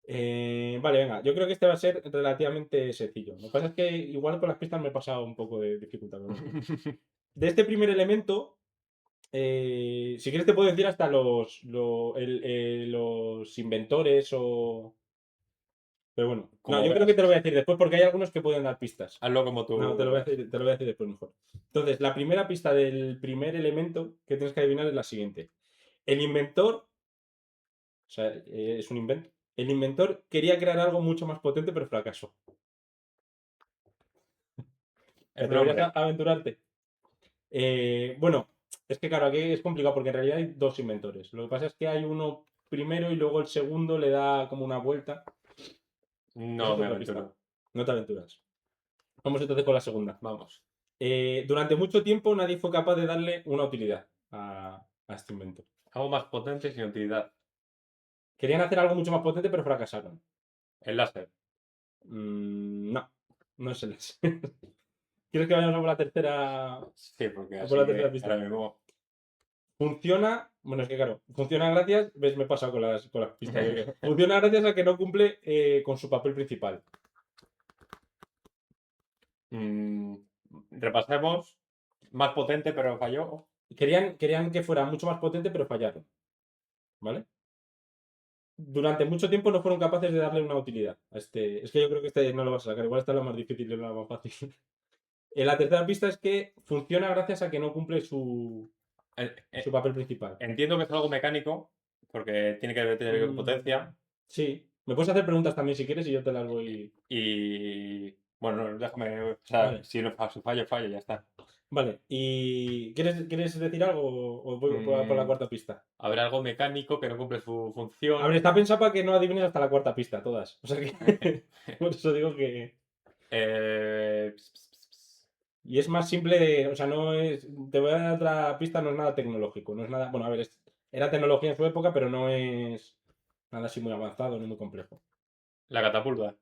Vale, venga. Yo creo que este va a ser relativamente sencillo. Lo que pasa es que igual con las pistas me he pasado un poco de dificultad. Pero bueno. De este primer elemento, si quieres te puedo decir hasta los inventores o... Pero bueno. No, Como yo creo que veas. te lo voy a decir después porque hay algunos que pueden dar pistas. Hazlo como No, tú te lo voy a veas. decir, te lo voy a decir después mejor. Entonces, la primera pista del primer elemento que tienes que adivinar es la siguiente. El inventor, o sea, es un invento. El inventor quería crear algo mucho más potente, pero fracasó. ¿Te Es un atreverías a hombre. aventurarte? Bueno, es que claro, aquí es complicado porque en realidad hay 2 inventores. Lo que pasa es que hay uno primero y luego el segundo le da como una vuelta. Esa No es me otra pista. aventuro. No te aventuras. Vamos entonces con la segunda. Vamos. Durante mucho tiempo nadie fue capaz de darle una utilidad a este invento. Algo más potente sin utilidad. Querían hacer algo mucho más potente, pero fracasaron. El láser. No, no es el láser. ¿Quieres que vayamos a por la tercera, Sí, porque a por así la tercera ahora pista? mismo... Funciona, bueno, es que claro, funciona gracias, ves, me he pasado con las pistas. Yo creo. Funciona gracias a que no cumple con su papel principal. Mm, repasemos. Más potente, pero falló. Querían que fuera mucho más potente, pero fallaron. ¿Vale? Durante mucho tiempo no fueron capaces de darle una utilidad a este. Es que yo creo que este no lo vas a sacar. Igual esta es la más difícil y no la más fácil. La tercera pista es que funciona gracias a que no cumple su Eh, papel principal. Entiendo que es algo mecánico, porque tiene que tener Mm, potencia. sí. Me puedes hacer preguntas también si quieres y yo te las voy. Y bueno, déjame, o sea, Vale. si no si fallo, fallo, ya está. Vale. ¿Y quieres decir algo o voy por la Mm, cuarta pista? Habrá algo mecánico que no cumple su A ver, función. está pensado para que no adivines hasta la cuarta pista, todas. O sea que. Por eso digo que. Ps, ps, ps, ps. Y es más simple de. O sea, no es. Te voy a dar otra pista, no es nada tecnológico. No es nada. Bueno, a ver, era tecnología en su época, pero no es nada así muy avanzado ni muy complejo. La catapulta.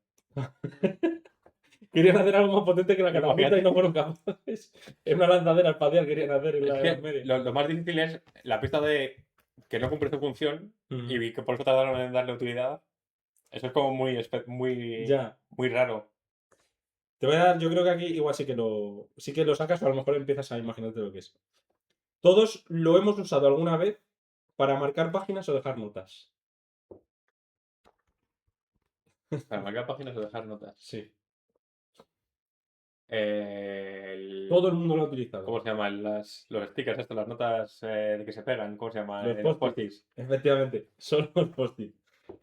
Querían hacer algo más potente que la catapulta y Imagínate. no fueron capaces. Es una lanzadera espacial querían hacer en Es la Edad que Media. lo más difícil es la pista de que no cumple su función Ujú. y que por eso tardaron en darle utilidad. Eso es como muy, Ya. muy raro. Te voy a dar, yo creo que aquí igual sí que lo sacas, o a lo mejor empiezas a imaginarte lo que es. Todos lo hemos usado alguna vez para marcar páginas o dejar notas. Para marcar páginas o dejar notas. Sí. Todo El- el mundo lo ha utilizado. ¿Cómo se llaman? Los stickers, estos, las notas de que se pegan, ¿cómo se llama? Los Los post-it. post-its. Efectivamente. Son los post-it.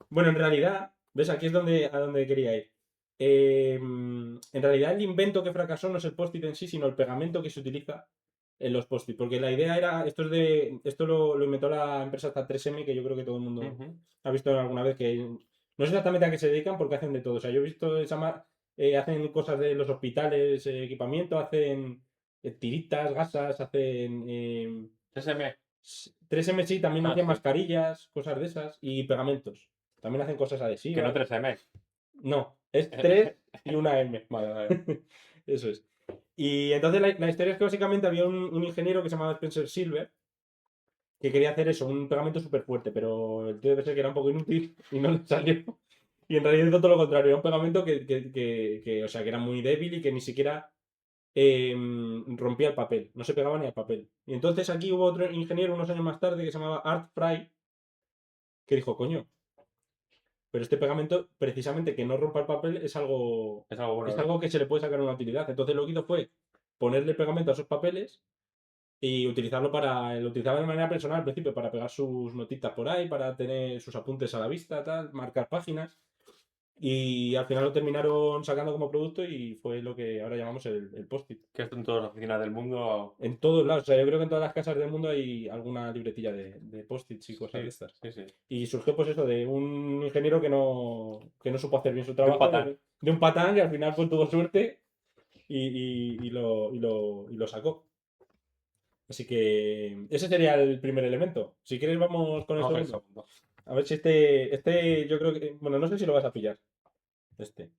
Bueno, en realidad, ¿ves? Aquí es a donde quería ir. En realidad, el invento que fracasó no es el post-it en sí, sino el pegamento que se utiliza en los post-it. Porque la idea era, esto lo inventó la empresa hasta 3M, que yo creo que todo el mundo Ujú. ha visto alguna vez, que no sé exactamente a qué se dedican porque hacen de todo. O sea, yo he visto hacen cosas de los hospitales, equipamiento, hacen tiritas, gasas, hacen 3M. 3M sí, también Ah, hacían sí. mascarillas, cosas de esas, y pegamentos. También hacen cosas Que no adhesivas. 3M. No, es 3 y una M. Vale, vale. Eso es. Y entonces la historia es que básicamente había un ingeniero que se llamaba Spencer Silver que quería hacer eso, un pegamento súper fuerte, pero el tío debe ser que era un poco inútil y no le salió. Y en realidad hizo todo lo contrario, era un pegamento o sea, que era muy débil y que ni siquiera rompía el papel, no se pegaba ni al papel. Y entonces aquí hubo otro ingeniero unos años más tarde que se llamaba Art Fry, que dijo, coño, pero este pegamento, precisamente que no rompa el papel, Es algo bueno, es ¿no? algo que se le puede sacar una utilidad. Entonces lo que hizo fue ponerle pegamento a esos papeles y utilizarlo lo utilizaba de manera personal al principio, para pegar sus notitas por ahí, para tener sus apuntes a la vista, tal, marcar páginas. Y al final lo terminaron sacando como producto y fue lo que ahora llamamos el post-it. Que esto en todas las oficinas del mundo. En todos lados, o sea, yo creo que en todas las casas del mundo hay alguna libretilla de post-its y cosas de Sí, estas. sí, sí. Y surgió pues eso, de un ingeniero que no supo hacer bien su De un trabajo, patán. de un patán que al final pues tuvo suerte y lo sacó. Así que ese sería el primer elemento. Si quieres vamos con el Vamos a ver el segundo. segundo. A ver si este yo creo que, bueno, no sé si lo vas a pillar. Este.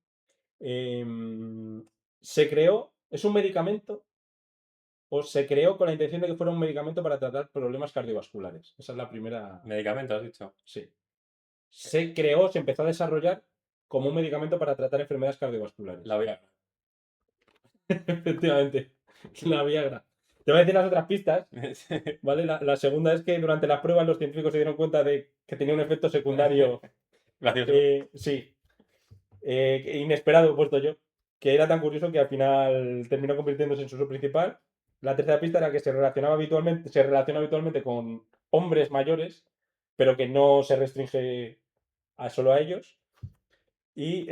Se creó, es un medicamento o se creó con la intención de que fuera un medicamento para tratar problemas cardiovasculares. Esa es la primera. Medicamento, has dicho. Sí. Se creó, se empezó a desarrollar como un medicamento para tratar enfermedades cardiovasculares. La Viagra. Efectivamente, la Viagra. Te voy a decir las otras pistas, ¿vale? La segunda es que durante las pruebas los científicos se dieron cuenta de que tenía un efecto secundario, Gracioso. sí, inesperado, he puesto yo, que era tan curioso que al final terminó convirtiéndose en su uso principal. La tercera pista era que se relaciona habitualmente con hombres mayores, pero que no se restringe solo a ellos. Y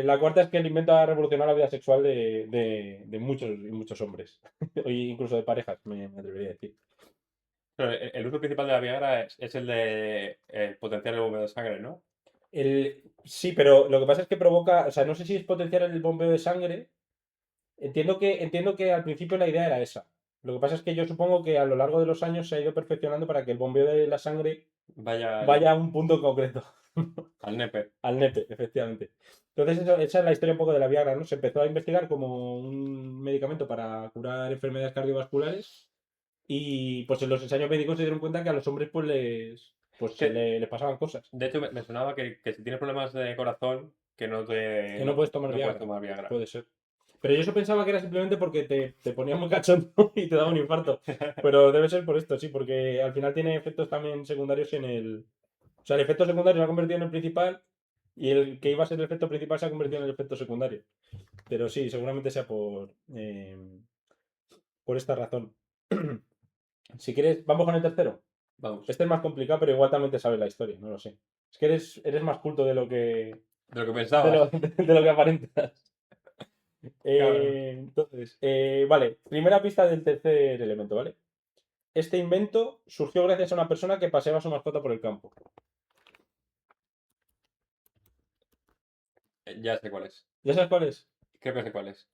la cuarta es que el invento ha revolucionado la vida sexual de muchos y muchos hombres, o incluso de parejas, me atrevería a decir. Pero el uso principal de la Viagra es el de potenciar el bombeo de sangre, ¿no? Sí, pero lo que pasa es que provoca, o sea, no sé si es potenciar el bombeo de sangre. Entiendo que al principio la idea era esa. Lo que pasa es que yo supongo que a lo largo de los años se ha ido perfeccionando para que el bombeo de la sangre Vaya vaya a un punto concreto. al nepe. Al nepe, efectivamente. Entonces, esa es la historia un poco de la Viagra, ¿no? Se empezó a investigar como un medicamento para curar enfermedades cardiovasculares y pues en los ensayos médicos se dieron cuenta que a los hombres pues Que, les pasaban cosas. de hecho, me sonaba que si tienes problemas de corazón, que Que no puedes tomar no puedes Viagra. tomar Viagra. Puede ser. Pero yo eso pensaba que era simplemente porque te ponías muy cachondo y te daba un infarto. Pero debe ser por esto, sí, porque al final tiene efectos también secundarios en el. O sea, el efecto secundario se ha convertido en el principal Y el que iba a ser el efecto principal se ha convertido en el efecto secundario. Pero sí, seguramente sea por esta razón. Si quieres, vamos con el tercero. Vamos. Este es más complicado, pero igual también te sabes la historia, no lo sé. Es que eres más culto de lo que, De lo que de pensabas. lo, de lo que aparentas. Cabrón. Entonces, vale, primera pista del tercer elemento, ¿vale? Este invento surgió gracias a una persona que paseaba a su mascota por el campo. Ya sé cuál es. ¿Ya sabes cuál es? Creo que sé cuál es.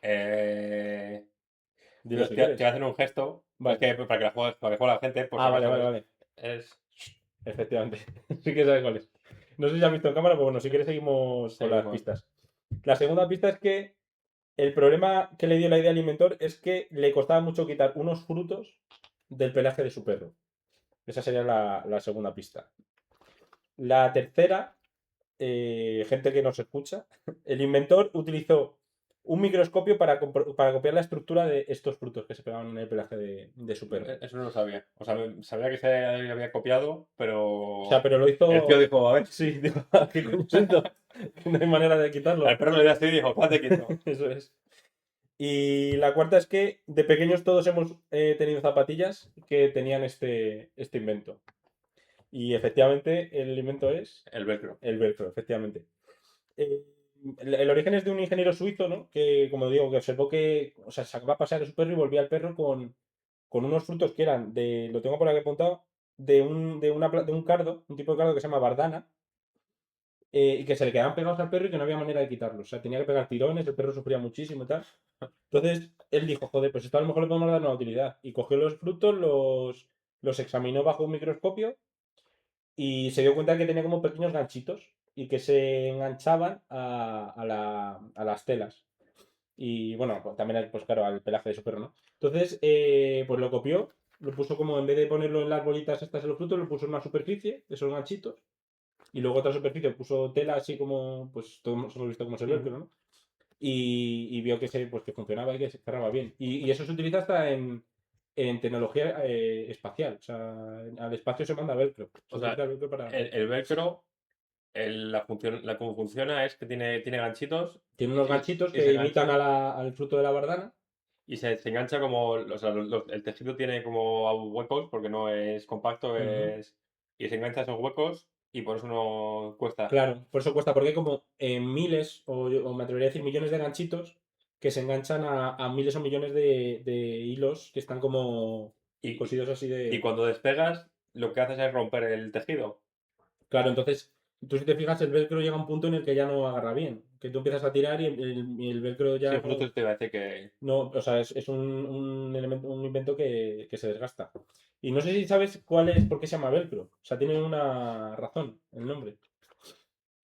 Eh... Dilo si Te voy a quieres. hacer un gesto. Es Vale. que para que la juegue, para que juegue la gente, por si Ah, vale, acaso vale, vale. es. Efectivamente. Sí que sabes cuál es. No sé si has visto en cámara, pero bueno, si quieres seguimos con las Seguimos. pistas. La segunda pista es que el problema que le dio la idea al inventor es que le costaba mucho quitar unos frutos del pelaje de su perro. Esa sería la segunda pista. La tercera, gente que nos escucha, el inventor utilizó un microscopio para copiar la estructura de estos frutos que se pegaban en el pelaje de su perro. Eso no lo sabía. O sea, sabía que se había copiado, O sea, pero. pero lo El tío hizo. dijo, a ver. Sí, digo, ¿qué coño es esto? No hay manera de Al quitarlo. perro le dio así y dijo, estate quieto. Eso es. Y la cuarta es que de pequeños todos hemos tenido zapatillas que tenían este invento. Y efectivamente el invento es El velcro. el velcro, efectivamente. Eh, el origen es de un ingeniero suizo, ¿no? Que, como digo, que observó que, o sea, sacaba a pasear a su perro y volvía al perro con unos frutos que eran lo tengo por aquí apuntado, de un cardo, un tipo de cardo que se llama bardana, y que se le quedaban pegados al perro y que no había manera de quitarlos. O sea, tenía que pegar tirones, el perro sufría muchísimo y tal. Entonces, él dijo, joder, pues esto a lo mejor le podemos dar una utilidad. Y cogió los frutos, los examinó bajo un microscopio y se dio cuenta que tenía como pequeños ganchitos y que se enganchaban a las telas. Y bueno, pues también, pues claro, al pelaje de su perro, ¿no? Entonces, pues lo copió, lo puso como, en vez de ponerlo en las bolitas estas de los frutos, lo puso en una superficie, esos ganchitos, y luego otra superficie puso tela así como, pues todos hemos visto cómo es el velcro, ¿no? Y vio que, pues, que funcionaba y que se cerraba bien. Y eso se utiliza hasta en tecnología espacial. O sea, al espacio se manda velcro. Se O utiliza sea, el velcro para... el velcro, cómo funciona es que tiene ganchitos Tiene unos y, ganchitos y se que imitan engancha al fruto de la bardana. y se engancha como, o sea, el tejido tiene como huecos porque no es compacto, Ujú. y se engancha a esos huecos y por eso no cuesta. Claro, por eso cuesta, porque hay como miles, o me atrevería a decir millones de ganchitos que se enganchan a miles o millones de hilos que están como Y, cosidos así y de... cuando despegas, lo que haces es romper el tejido. Claro, entonces, tú si te fijas, el velcro llega a un punto en el que ya no agarra bien. Que tú empiezas a tirar y el velcro Sí, ya justo te iba a decir que no, o sea, es un elemento, un invento que se desgasta. Y no sé si sabes cuál es, por qué se llama velcro. O sea, tiene una razón el nombre.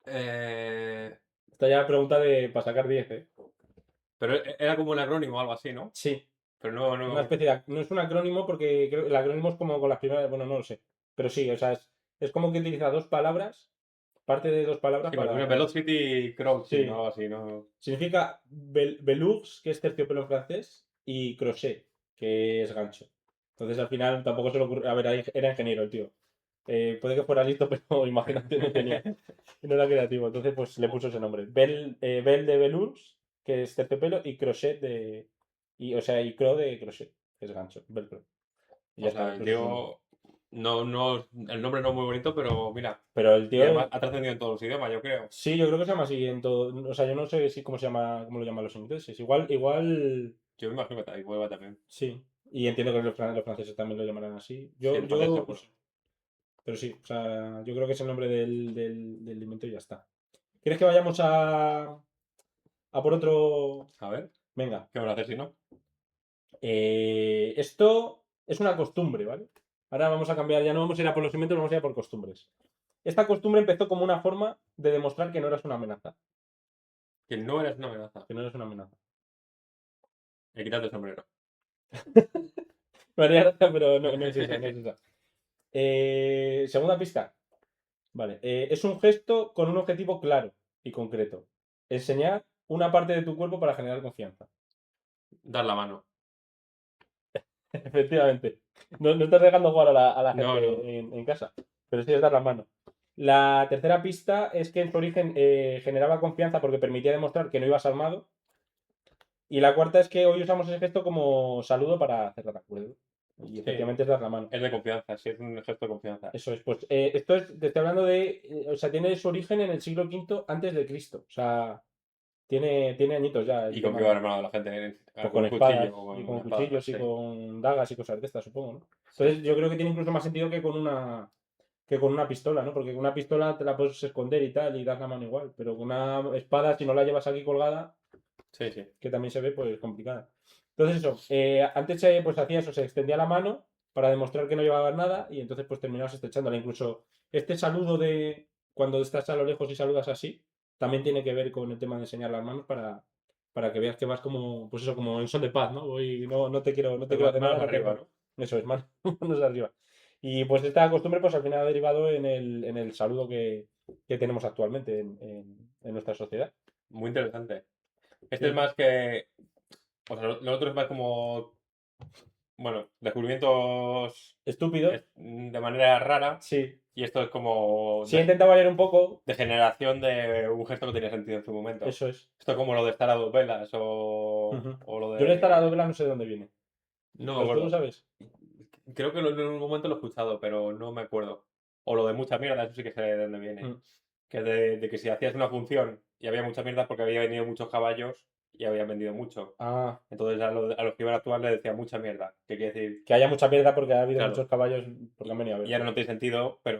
eh, Esta ya pregunta para sacar 10, ¿eh? pero era como un acrónimo o algo así, ¿no? Sí, Pero no, una no. especie no es un acrónimo porque creo el acrónimo es como con las primeras, bueno, no lo sé. Pero sí, o sea, es como que utiliza dos palabras, parte de dos palabras Sí, me puse para... Velocity Crouching o Sí, algo así, ¿no? significa velours, que es terciopelo en francés, y crochet, que es gancho. Entonces al final tampoco se le ocurre. A ver, era ingeniero el tío. Puede que fuera listo, pero imagínate, no tenía. Y no era creativo. Entonces pues le puso ese nombre. Bel de velours, que es terciopelo, y crochet de. O sea, y cro de crochet, que es gancho, velcro. Y ya O está, sea, le el puso su nombre. tío, no, el nombre no es muy bonito, pero mira, Pero el y tío, además ha trascendido en todos los idiomas, yo creo. sí, yo creo que se llama así en todo. O sea, yo no sé si cómo se llama, cómo lo llaman los ingleses. Igual. Yo me imagino que también vuelva también. Sí, y entiendo que los franceses también lo llamarán así. Sí, Yo, el francés yo, seguro. pero sí, o sea, yo creo que es el nombre del invento y ya está. ¿Quieres que vayamos a por otro? A ver, Venga, ¿qué van a hacer si no? esto es una costumbre, ¿vale? Ahora vamos a cambiar, ya no vamos a ir a por los inventos, vamos a ir a por costumbres. Esta costumbre empezó como una forma de demostrar que no eras una amenaza. Que no eres una amenaza. Que no eres una amenaza. Quítate el sombrero. Me haría gracia, pero no, no es esa, no es esa. Segunda pista. Vale, es un gesto con un objetivo claro y concreto. Enseñar una parte de tu cuerpo para generar confianza. Dar la mano. Efectivamente. No, no estás dejando jugar a la No, no. gente en casa, pero sí es dar la mano. La tercera pista es que en su origen generaba confianza porque permitía demostrar que no ibas armado. Y la cuarta es que hoy usamos ese gesto como saludo para cerrar acuerdo. Y Sí, efectivamente es dar la mano. es de confianza, sí, es un gesto de confianza. Eso es, pues esto es, te estoy hablando de, o sea, tiene su origen en el siglo V antes de Cristo. O sea, tiene añitos ya el Y con qué va tema, armado la gente, pues con con un cuchillo espadas o y con con una espada, cuchillos y sí, con dagas y cosas de estas, supongo, ¿no? sí. Entonces yo creo que tiene incluso más sentido que con una pistola, ¿no? Porque con una pistola te la puedes esconder y tal y das la mano igual, pero con una espada, si no la llevas aquí colgada, Sí, sí. que también se ve pues complicada. Entonces eso, antes pues hacía eso, se extendía la mano para demostrar que no llevaba nada y entonces pues terminabas estrechándola. Incluso este saludo de cuando estás a lo lejos y saludas así, también tiene que ver con el tema de enseñar las manos para que veas que vas como, pues eso, como en son de paz, ¿no? Voy, no, no te quiero hacer nada, Manos arriba, ¿no? Eso es, manos arriba. Y pues esta costumbre pues al final ha derivado en el saludo que tenemos actualmente en nuestra sociedad. Muy interesante. Este es Sí. más que, o sea, lo otro es más como, bueno, descubrimientos Estúpido, de manera rara, sí. y esto es como Sí, he intentado variar un poco. de generación de un gesto que tenía sentido en su momento. Eso es. Esto es como lo de estar a dos velas Ujú. o lo Yo el estar a de... doblar no sé de dónde viene. No me ¿Tú lo acuerdo. sabes? Creo que en un momento lo he escuchado, pero no me acuerdo. O lo de mucha mierda, eso sí que sé de dónde viene. Mm. Que de que si hacías una función y había mucha mierda es porque había venido muchos caballos y habían vendido mucho. Ah, Entonces a los que iban a actuar le decía mucha mierda. Que quiere decir, que haya mucha mierda porque ha habido claro, muchos caballos porque han venido a y ver, ahora no claro. tiene sentido, pero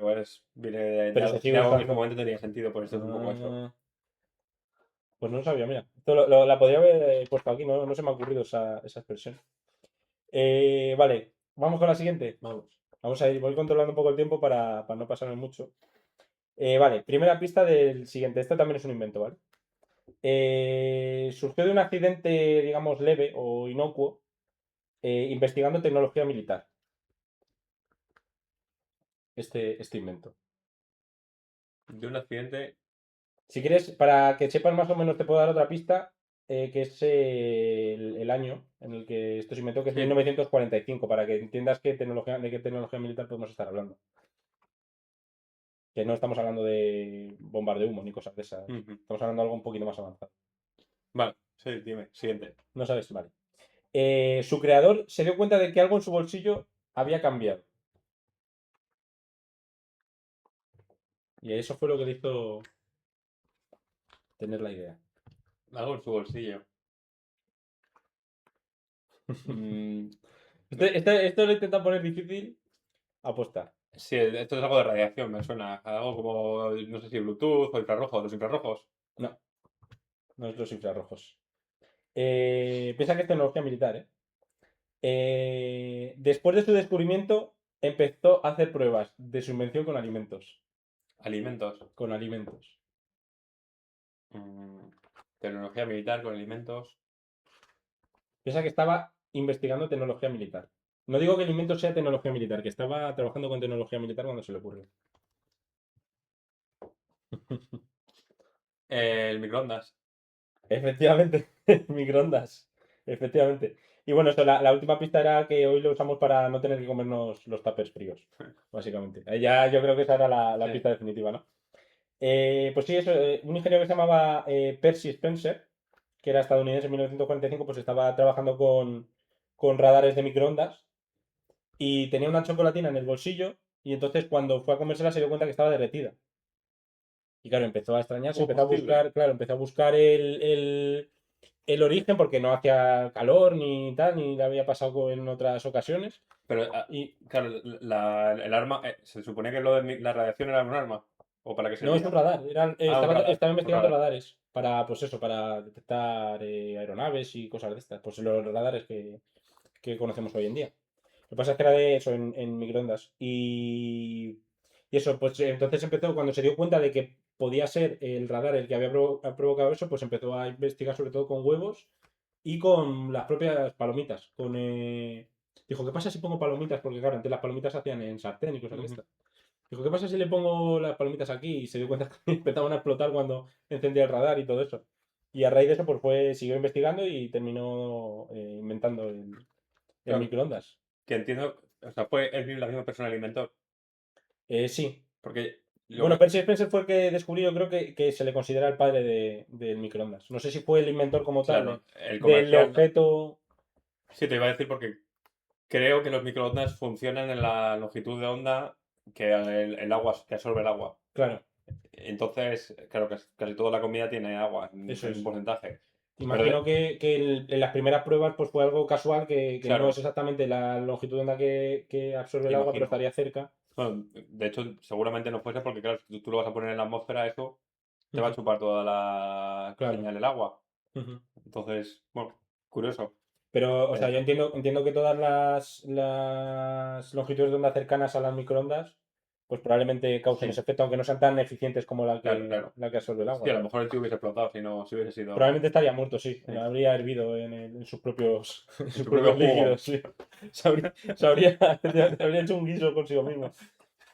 viene Pero se de sigue algo que en su usando. momento tenía sentido, por eso es un poco eso. Ah, pues no lo sabía, mira. Esto la podría haber puesto aquí, no se me ha ocurrido esa expresión. Vale, vamos con la siguiente. Vamos. Vamos a ir, voy controlando un poco el tiempo para no pasarme mucho. Vale, primera pista del siguiente. Esto también es un invento, ¿vale? Surgió de un accidente, digamos, leve o inocuo, investigando tecnología militar. Este invento. De un accidente. Si quieres, para que sepas más o menos, te puedo dar otra pista, que es el año en el que esto se inventó, que es Sí. 1945, para que entiendas de qué tecnología militar podemos estar hablando. Que no estamos hablando de bombas de humo ni cosas de esas. Ujú. Estamos hablando de algo un poquito más avanzado. Vale, sí, dime. Siguiente. No sabes, vale. Su creador se dio cuenta de que algo en su bolsillo había cambiado. Y eso fue lo que le hizo tener la idea. Algo en su bolsillo. Mm, Esto lo he intentado poner difícil. Aposta. sí, esto es algo de radiación, me suena. Algo como, no sé si Bluetooth o infrarrojos, los infrarrojos. No, no es los infrarrojos. Piensa que es tecnología militar, ¿eh? Después de su descubrimiento, empezó a hacer pruebas de su invención con alimentos. Alimentos. Con alimentos. Mm, tecnología militar con alimentos. Piensa que estaba investigando tecnología militar. No digo que el invento sea tecnología militar, que estaba trabajando con tecnología militar cuando se le ocurrió. El microondas. Efectivamente, microondas. Efectivamente. Y bueno, eso, la última pista era que hoy lo usamos para no tener que comernos los tuppers fríos, básicamente. Ya yo creo que esa era la Sí. pista definitiva, ¿no? Pues sí, eso, un ingeniero que se llamaba Percy Spencer, que era estadounidense en 1945, pues estaba trabajando con radares de microondas y tenía una chocolatina en el bolsillo y entonces cuando fue a comérsela se dio cuenta que estaba derretida. Y claro, empezó a extrañarse, empezó a Combustible. buscar, claro, empezó a buscar el origen porque no hacía calor ni tal, ni le había pasado en otras ocasiones. Pero, Y claro, el arma, se supone que lo de la radiación era un arma. ¿O para qué no es un servía? radar, Ah, un radar. estaba Un investigando radar. radares para, pues eso, para detectar aeronaves y cosas de estas. Pues los radares que conocemos hoy en día. Lo que pasa es que era de eso, en microondas. Y eso, pues entonces empezó, cuando se dio cuenta de que podía ser el radar el que había ha provocado eso, pues empezó a investigar sobre todo con huevos y con las propias palomitas. Dijo, ¿qué pasa si pongo palomitas? Porque claro, antes las palomitas se hacían en sartén y cosas de Ujú. estas. Dijo, ¿qué pasa si le pongo las palomitas aquí? Y se dio cuenta que empezaban a explotar cuando encendía el radar y todo eso. Y a raíz de eso, pues siguió investigando y terminó inventando el Claro, microondas. que entiendo, o sea, fue la misma persona el inventor. Sí, Porque Lo Bueno, que- Percy Spencer fue el que descubrió, yo creo que se le considera el padre del microondas. No sé si fue el inventor como tal claro, el del comercial. objeto. Sí, te iba a decir porque creo que los microondas funcionan en la longitud de onda que el agua, que absorbe el agua. Claro, Entonces, claro, casi toda la comida tiene agua eso en un es. porcentaje. Pero, Imagino que en las primeras pruebas pues fue algo casual, que no es claro, exactamente la longitud de onda que absorbe el agua, pero imagino. estaría cerca. Bueno, de hecho, seguramente no fuese porque, claro, si tú lo vas a poner en la atmósfera, eso te va a Ujú, chupar toda la claro. señal del agua. Ujú. Entonces, bueno, curioso. Pero, o sea, Eh, yo entiendo que todas las longitudes de onda cercanas a las microondas, pues probablemente causen ese sí, efecto, aunque no sean tan eficientes como la claro, que, claro. la que absorbe el Sí, agua, a lo claro. mejor el tío hubiese explotado si no, si hubiese sido Probablemente estaría muerto, sí. sí, Habría hervido en sus propios, en en sus su propio propios jugo. líquidos, sí. Habría hecho un guiso consigo mismo,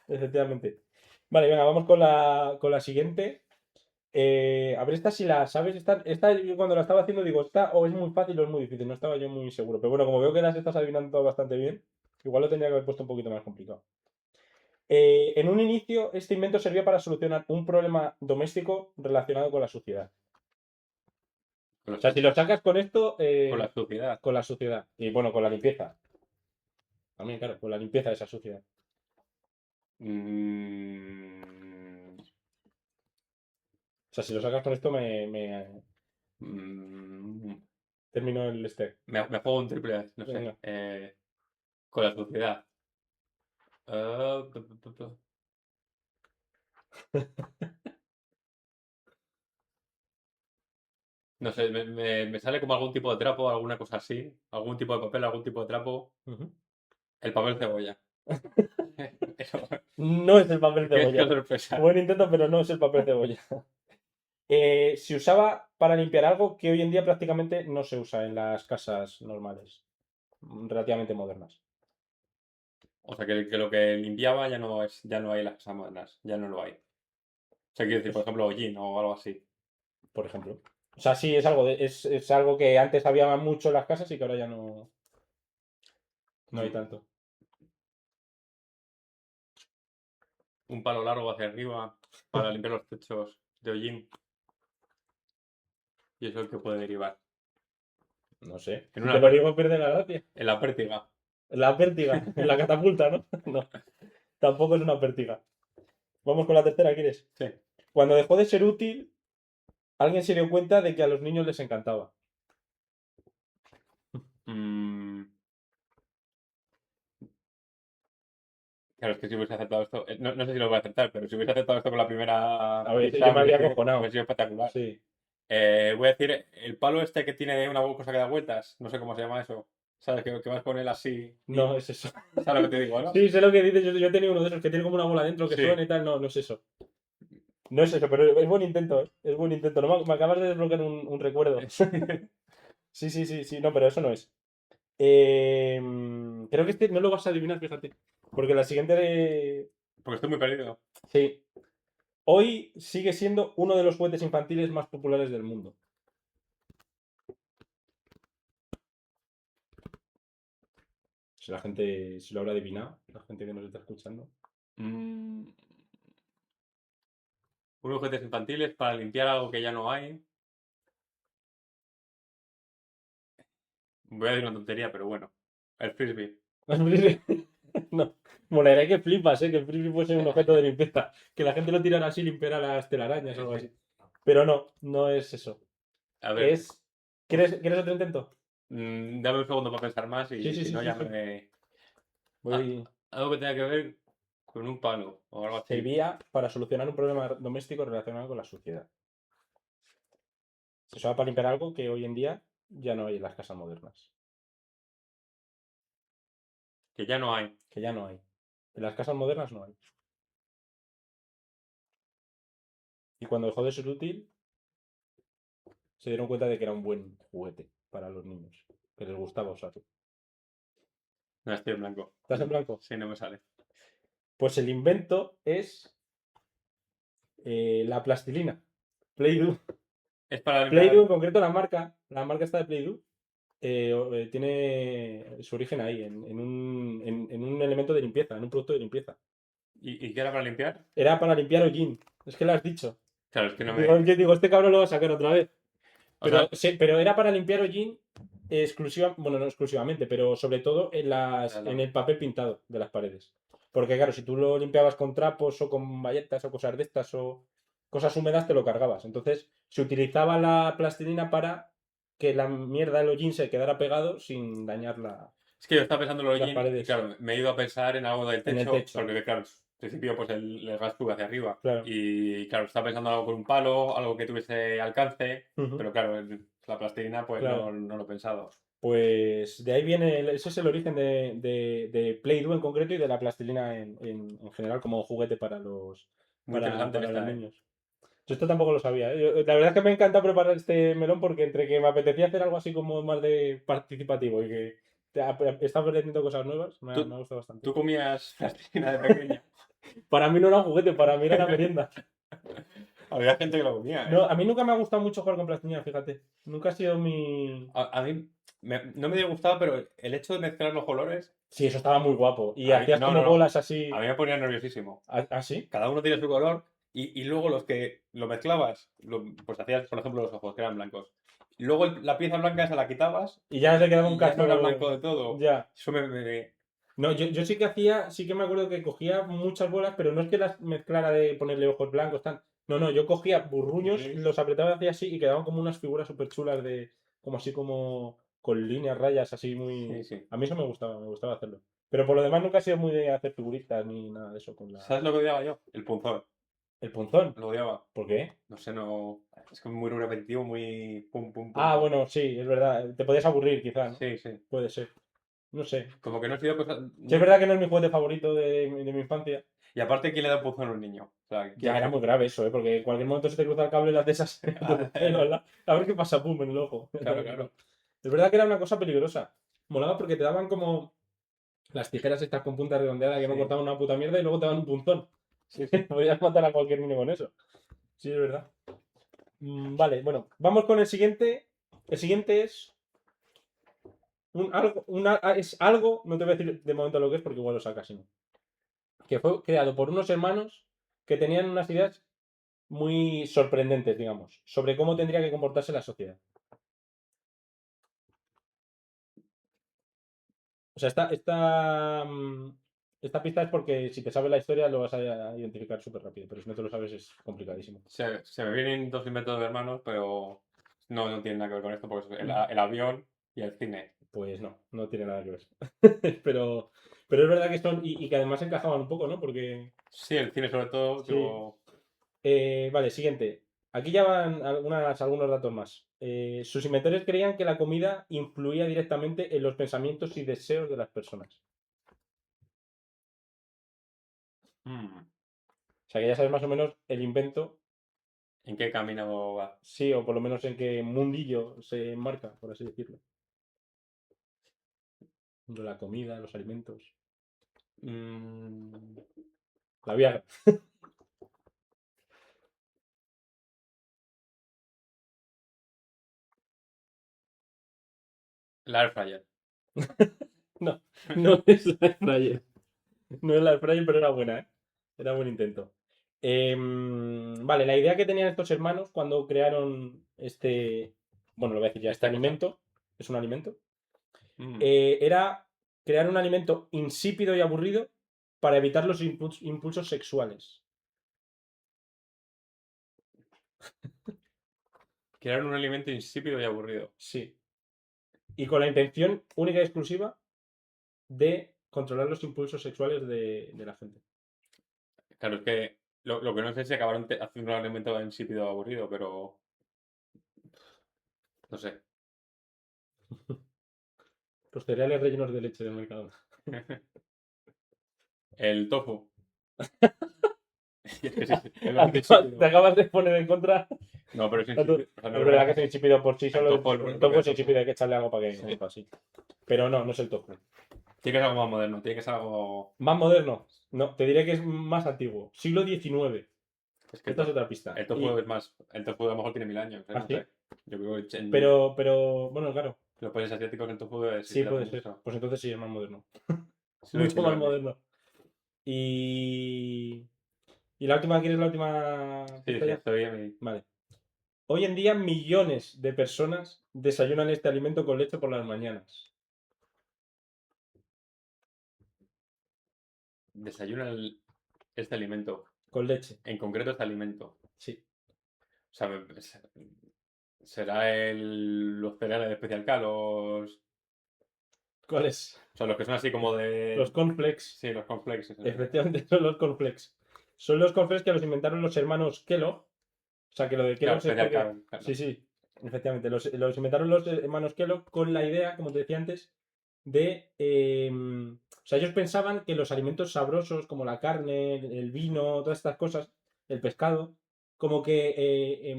efectivamente. Vale, venga, vamos con la siguiente. A ver, esta si la sabes. Esta yo cuando la estaba haciendo digo, esta o es muy fácil o es muy difícil. No estaba yo muy seguro. Pero bueno, como veo que las estás adivinando todo bastante bien, igual lo tendría que haber puesto un poquito más complicado. En un inicio, este invento servía para solucionar un problema doméstico relacionado con la suciedad. Con O la, sea, si lo sacas con esto, con la suciedad. con la suciedad. Y bueno, con la limpieza. También, claro, con la limpieza de esa suciedad. Mm, O sea, si lo sacas con esto, mm, termino el este. me juego un triple, no sé. Venga. Con la suciedad. Tu. No sé, me sale como algún tipo de trapo, alguna cosa así. Algún tipo de papel, algún tipo de trapo. Ujú. El papel cebolla. Eso, No es el papel qué cebolla. sorpresa. Buen intento, pero no es el papel cebolla. Se usaba para limpiar algo que hoy en día prácticamente no se usa en las casas normales, relativamente modernas, O sea, que lo que limpiaba ya no hay en las casas modernas. Ya no lo hay. O sea, quiero decir, por es, ejemplo, hollín o algo así. por ejemplo. O sea, sí, es algo que antes había mucho en las casas y que ahora ya no hay Mm, tanto. Un palo largo hacia arriba para limpiar los techos de hollín. Y eso es el que puede derivar. No sé. En Si una te lo digo, pierde la gracia. en la pértiga. La pértiga, en la catapulta, ¿no? No, tampoco es una pértiga. Vamos con la tercera, ¿quieres? Sí. Cuando dejó de ser útil, alguien se dio cuenta de que a los niños les encantaba. Mm, claro, es que si hubiese aceptado esto, no sé si lo voy a aceptar, pero si hubiese aceptado esto con la primera A ver, pista, yo me habría hubiese acojonado. sido espectacular. Sí. Voy a decir, el palo este que tiene una cosa que da vueltas, no sé cómo se llama eso. ¿Sabes? Que vas con él así No, y... es eso. ¿Sabes lo que te digo, no? Sí, sé lo que dices. Yo he tenido uno de esos que tiene como una bola dentro que Sí. suena y tal. No, no es eso. No es eso, pero es buen intento, ¿eh? Es buen intento. No, me acabas de desbloquear un recuerdo. Sí, sí, sí, sí. No, pero eso no es. Creo que este no lo vas a adivinar, fíjate. Porque la siguiente de... Porque estoy muy perdido. Sí. Hoy sigue siendo uno de los juguetes infantiles más populares del mundo. Si la gente si lo habrá adivinado, la gente que nos está escuchando. Mm, Unos juguetes infantiles para limpiar algo que ya no hay. Voy a decir una tontería, pero bueno. El frisbee. No. Molaría que flipas, ¿eh? Que el frisbee fuese un objeto de limpieza. Que la gente lo tirara así y limpiara las telarañas o algo así. Pero no, no es eso. A ver, Es. uf, ¿Quieres otro intento? dame un segundo para pensar más Sí, y sí, si sí, no sí, ya sí. me... Ah, Voy. algo que tenga que ver con un palo o algo así. Servía para solucionar un problema doméstico relacionado con la suciedad. Se usaba para limpiar algo que hoy en día ya no hay en las casas modernas. Que ya no hay. Que ya no hay. En las casas modernas no hay. Y cuando dejó de ser útil, se dieron cuenta de que era un buen juguete para los niños. Que les gustaba usarlo. No estoy en blanco. ¿Estás en blanco? Sí, no me sale. Pues el invento es la plastilina. Play-Doh. Es para Play-Doh, limpiar. en concreto la marca está de Play-Doh, tiene su origen ahí, en un elemento de limpieza, en un producto de limpieza. ¿Y qué era para limpiar? Era para limpiar hollín. Es que lo has dicho. Claro, es que no Digo, me. digo, este cabrón lo va a sacar otra vez. O sea, Pero era para limpiar hollín bueno, no exclusivamente, pero sobre todo en el papel pintado de las paredes. Porque claro, si tú lo limpiabas con trapos o con bayetas o cosas de estas o cosas húmedas, te lo cargabas. Entonces se utilizaba la plastilina para que la mierda del hollín se quedara pegado sin dañar es que yo estaba pensando en el las hollín y paredes claro, me he ido a pensar en algo del en el techo, techo. porque claro, en principio pues el gas sube hacia arriba. Claro. Y claro, estaba pensando en algo con un palo, algo que tuviese alcance, Ujú, pero claro, la plastilina pues claro. no lo he pensado. Pues de ahí viene, ese es el origen de Play-Doh en concreto y de la plastilina en general como juguete Muy interesante para los esta, ¿eh? niños. Yo esto tampoco lo sabía, ¿eh? La verdad es que me encanta preparar este melón porque entre que me apetecía hacer algo así como más de participativo y que está aprendiendo cosas nuevas, me ha ¿Tú, gustado bastante. tú comías plastilina de pequeña? Para mí no era un juguete, para mí era la merienda. Había gente que lo comía, No, ¿eh? a mí nunca me ha gustado mucho jugar con plastilina, fíjate. Nunca ha sido mi... A mí no me disgustaba, pero el hecho de mezclar los colores, Sí, eso estaba muy guapo. Y hacías como no. bolas A así... mí me ponía nerviosísimo. ¿Ah, sí? Cada uno tiene su color y luego los que lo mezclabas, pues hacías, por ejemplo, los ojos, que eran blancos. Y luego la pieza blanca esa la quitabas Y ya le quedaba un y ya no era cazo. blanco de todo. Ya. Eso No, yo sí que hacía, sí que me acuerdo que cogía muchas bolas, pero no es que las mezclara de ponerle ojos blancos, tan. No, no, yo cogía burruños, gris. los apretaba hacia así y quedaban como unas figuras súper chulas de. Como así como. Con líneas, rayas, así Sí, muy. sí. A mí eso me gustaba hacerlo. Pero por lo demás nunca he sido muy de hacer figuritas ni nada de eso con la. ¿Sabes lo que odiaba yo? El punzón. El punzón. Lo odiaba. ¿Por qué? No sé, no. Es como muy repetitivo, muy pum, pum, pum, Ah, pum. bueno, sí, es verdad. Te podías aburrir, quizá, ¿no? Sí, sí. Puede ser. No sé. Como que no he sido cosas. Sí, es verdad que no es mi juguete favorito de mi infancia. Y aparte, ¿quién le da un punzón a un niño? O sea, Ya era muy grave eso, ¿eh? Porque en cualquier momento se te cruza el cable y las de esas por el pelo, ¿verdad? A ver qué pasa, pum, en el ojo. Claro, claro. Es verdad que era una cosa peligrosa. Molaba porque te daban como las tijeras estas con punta redondeada que no Sí, cortaban una puta mierda y luego te daban un punzón. sí, sí. Podías matar a cualquier niño con eso. Sí, es verdad. Vale, bueno, vamos con el siguiente. El siguiente es es algo, no te voy a decir de momento lo que es porque igual lo sacas, si no. Que fue creado por unos hermanos que tenían unas ideas muy sorprendentes, digamos, sobre cómo tendría que comportarse la sociedad. O sea, esta pista es porque si te sabes la historia lo vas a identificar súper rápido, pero si no te lo sabes es complicadísimo. Se me vienen dos inventos de hermanos, pero no tiene nada que ver con esto, porque es el avión y el cine. Pues no, no tiene nada que ver. pero, pero es verdad que son, y que además encajaban un poco, ¿no? Porque, Sí, el cine sobre todo, sí. tipo. Vale, siguiente. Aquí ya van algunos datos más. Sus inventores creían que la comida influía directamente en los pensamientos y deseos de las personas. mm, O sea que ya sabes más o menos el invento, ¿En qué camino va? sí, o por lo menos en qué mundillo se enmarca, por así decirlo. De la comida, los alimentos. Mm, La Viagra. la air fryer. No, no es la Air Fryer. No es la Air Fryer, pero era buena, ¿eh? Era buen intento. Vale, la idea que tenían estos hermanos cuando crearon este, bueno, lo voy a decir ya, este Esta cosa. alimento, es un alimento, Mm, era crear un alimento insípido y aburrido para evitar los impulsos sexuales. Crear un alimento insípido y aburrido. Sí. Y con la intención única y exclusiva de controlar los impulsos sexuales de la gente. Claro, es que lo que no sé es si acabaron haciendo un alimento insípido o aburrido, pero no sé. Los cereales rellenos de leche del mercado. El tofu. Es que sí, es bastante Te insípido. acabas de poner en contra. No, pero es a tu- insípido. O sea, no Es es verdad que verdad. es insípido por sí El solo. tofu es El lo que tofu es es insípido, tofu. hay que echarle algo para que Sí. sepa así. Pero no, no es el tofu. Tiene que ser algo más moderno, tiene que ser algo. Más moderno. No, te diré que es más antiguo. Siglo XIX. Es que Esta es otra pista. el tofu es más. El tofu a lo mejor tiene 1000 años, no ¿Así? sé. Yo creo que en Pero, bueno, claro. los países asiáticos el tofu Sí, existe hace puede ser. mucho. Pues entonces sí, es más moderno. Siglo Mucho más XIX. moderno. Y... ¿Y la última? ¿Quieres la última Sí, pista sí, ya? estoy bien. Vale. Hoy en día millones de personas desayunan este alimento con leche por las mañanas. Desayuna este alimento. Con leche, En concreto este alimento. sí. O sea, será los cereales de Especial K, ¿Cuáles? o sea, los que son así como Los de... cornflakes. Sí, los cornflakes. Efectivamente, son los cornflakes. Son los cornflakes que los inventaron los hermanos Kellogg. O sea, que lo de Claro, Kellogg es Especial porque... K, Sí, claro. sí, efectivamente. Los inventaron los hermanos Kellogg con la idea, como te decía antes, de... o sea, ellos pensaban que los alimentos sabrosos, como la carne, el vino, todas estas cosas, el pescado, como que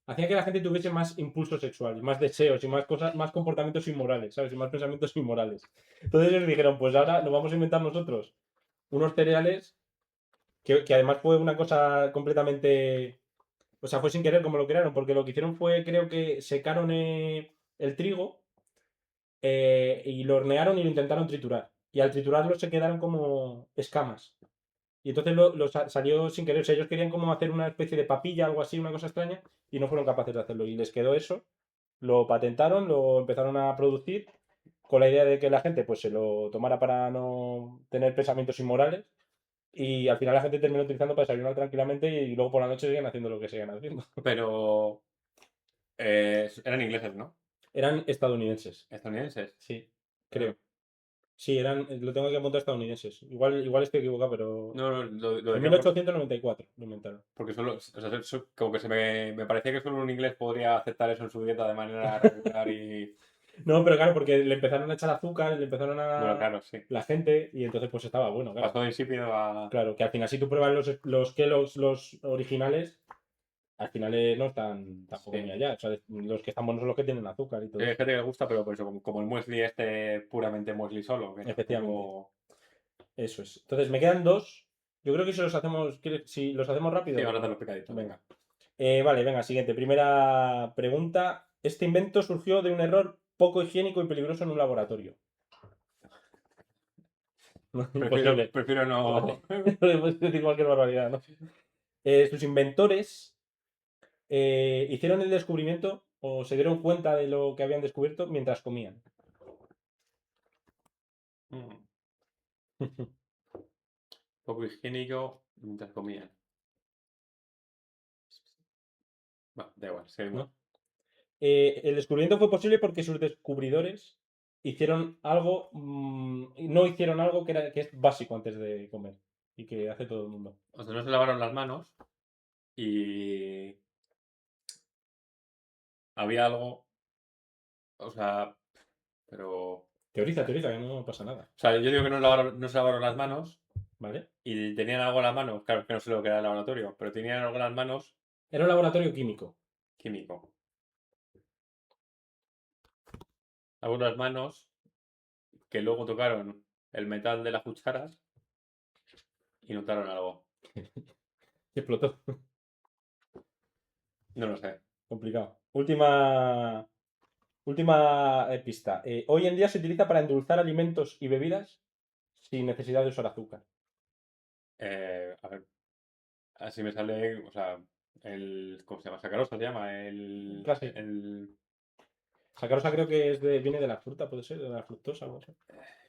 hacía que la gente tuviese más impulsos sexuales, más deseos y más cosas, más comportamientos inmorales, ¿sabes? Y más pensamientos inmorales. Entonces ellos dijeron, pues ahora nos vamos a inventar nosotros unos cereales que además fue una cosa completamente... O sea, fue sin querer como lo crearon, porque lo que hicieron fue, creo que secaron el trigo y lo hornearon y lo intentaron triturar. Y al triturarlo se quedaron como escamas. Y entonces salió sin querer. O sea, ellos querían como hacer una especie de papilla, algo así, una cosa extraña, y no fueron capaces de hacerlo. Y les quedó eso, lo patentaron, lo empezaron a producir con la idea de que la gente pues se lo tomara para no tener pensamientos inmorales y al final la gente terminó utilizando para desayunar tranquilamente y luego por la noche siguen haciendo lo que siguen haciendo. Pero eran ingleses, ¿no? Eran estadounidenses, Estadounidenses. sí, Pero- creo. Sí, lo tengo que apuntar estadounidenses. Igual estoy equivocado, pero no, no, lo en decía 1894 lo inventaron. porque solo, o sea, como que me parecía que solo un inglés podría aceptar eso en su dieta de manera regular y... No, pero claro, porque le empezaron a echar azúcar, le empezaron Bueno, a claro, sí. la gente y entonces pues estaba bueno, claro. Pasó de insípido a... Claro, que al final si tú pruebas los Kellogg's, los originales, al final no están tampoco muy Sí. allá. O sea, los que están buenos son los que tienen azúcar y todo Hay eso. gente que le gusta, pero por eso, como el muesli este puramente muesli solo, que Efectivamente. tampoco... Eso es. Entonces me quedan dos. Yo creo que si los hacemos, si los hacemos Sí, rápido, van a hacer los picaditos, venga. venga. Vale, venga, siguiente. Primera pregunta. Este invento surgió de un error poco higiénico y peligroso en un laboratorio. Prefiero, Imposible. prefiero Vale. no... No puedes decir cualquier barbaridad, ¿no? Sus inventores hicieron el descubrimiento o se dieron cuenta de lo que habían descubierto mientras comían. Mm, poco higiénico mientras comían. Bueno, da igual, seguimos. ¿No? El descubrimiento fue posible porque sus descubridores hicieron algo, no hicieron algo que es básico antes de comer y que hace todo el mundo. O sea, no se lavaron las manos y había algo, o sea, pero... Teoriza, teoriza, que no pasa nada, O sea, yo digo que no se lavaron las manos ¿vale? y tenían algo en las manos, claro, que no sé lo que era el laboratorio, pero tenían algo en las manos Era un laboratorio químico. químico. Algo en las manos que luego tocaron el metal de las cucharas y notaron algo. Y explotó. No lo sé. Complicado. Última pista. Hoy en día se utiliza para endulzar alimentos y bebidas sin necesidad de usar azúcar. A ver, así me sale, o sea, ¿cómo se llama? Sacarosa se llama, Casi. Sacarosa creo que viene de la fruta, puede ser, de la fructosa, algo así.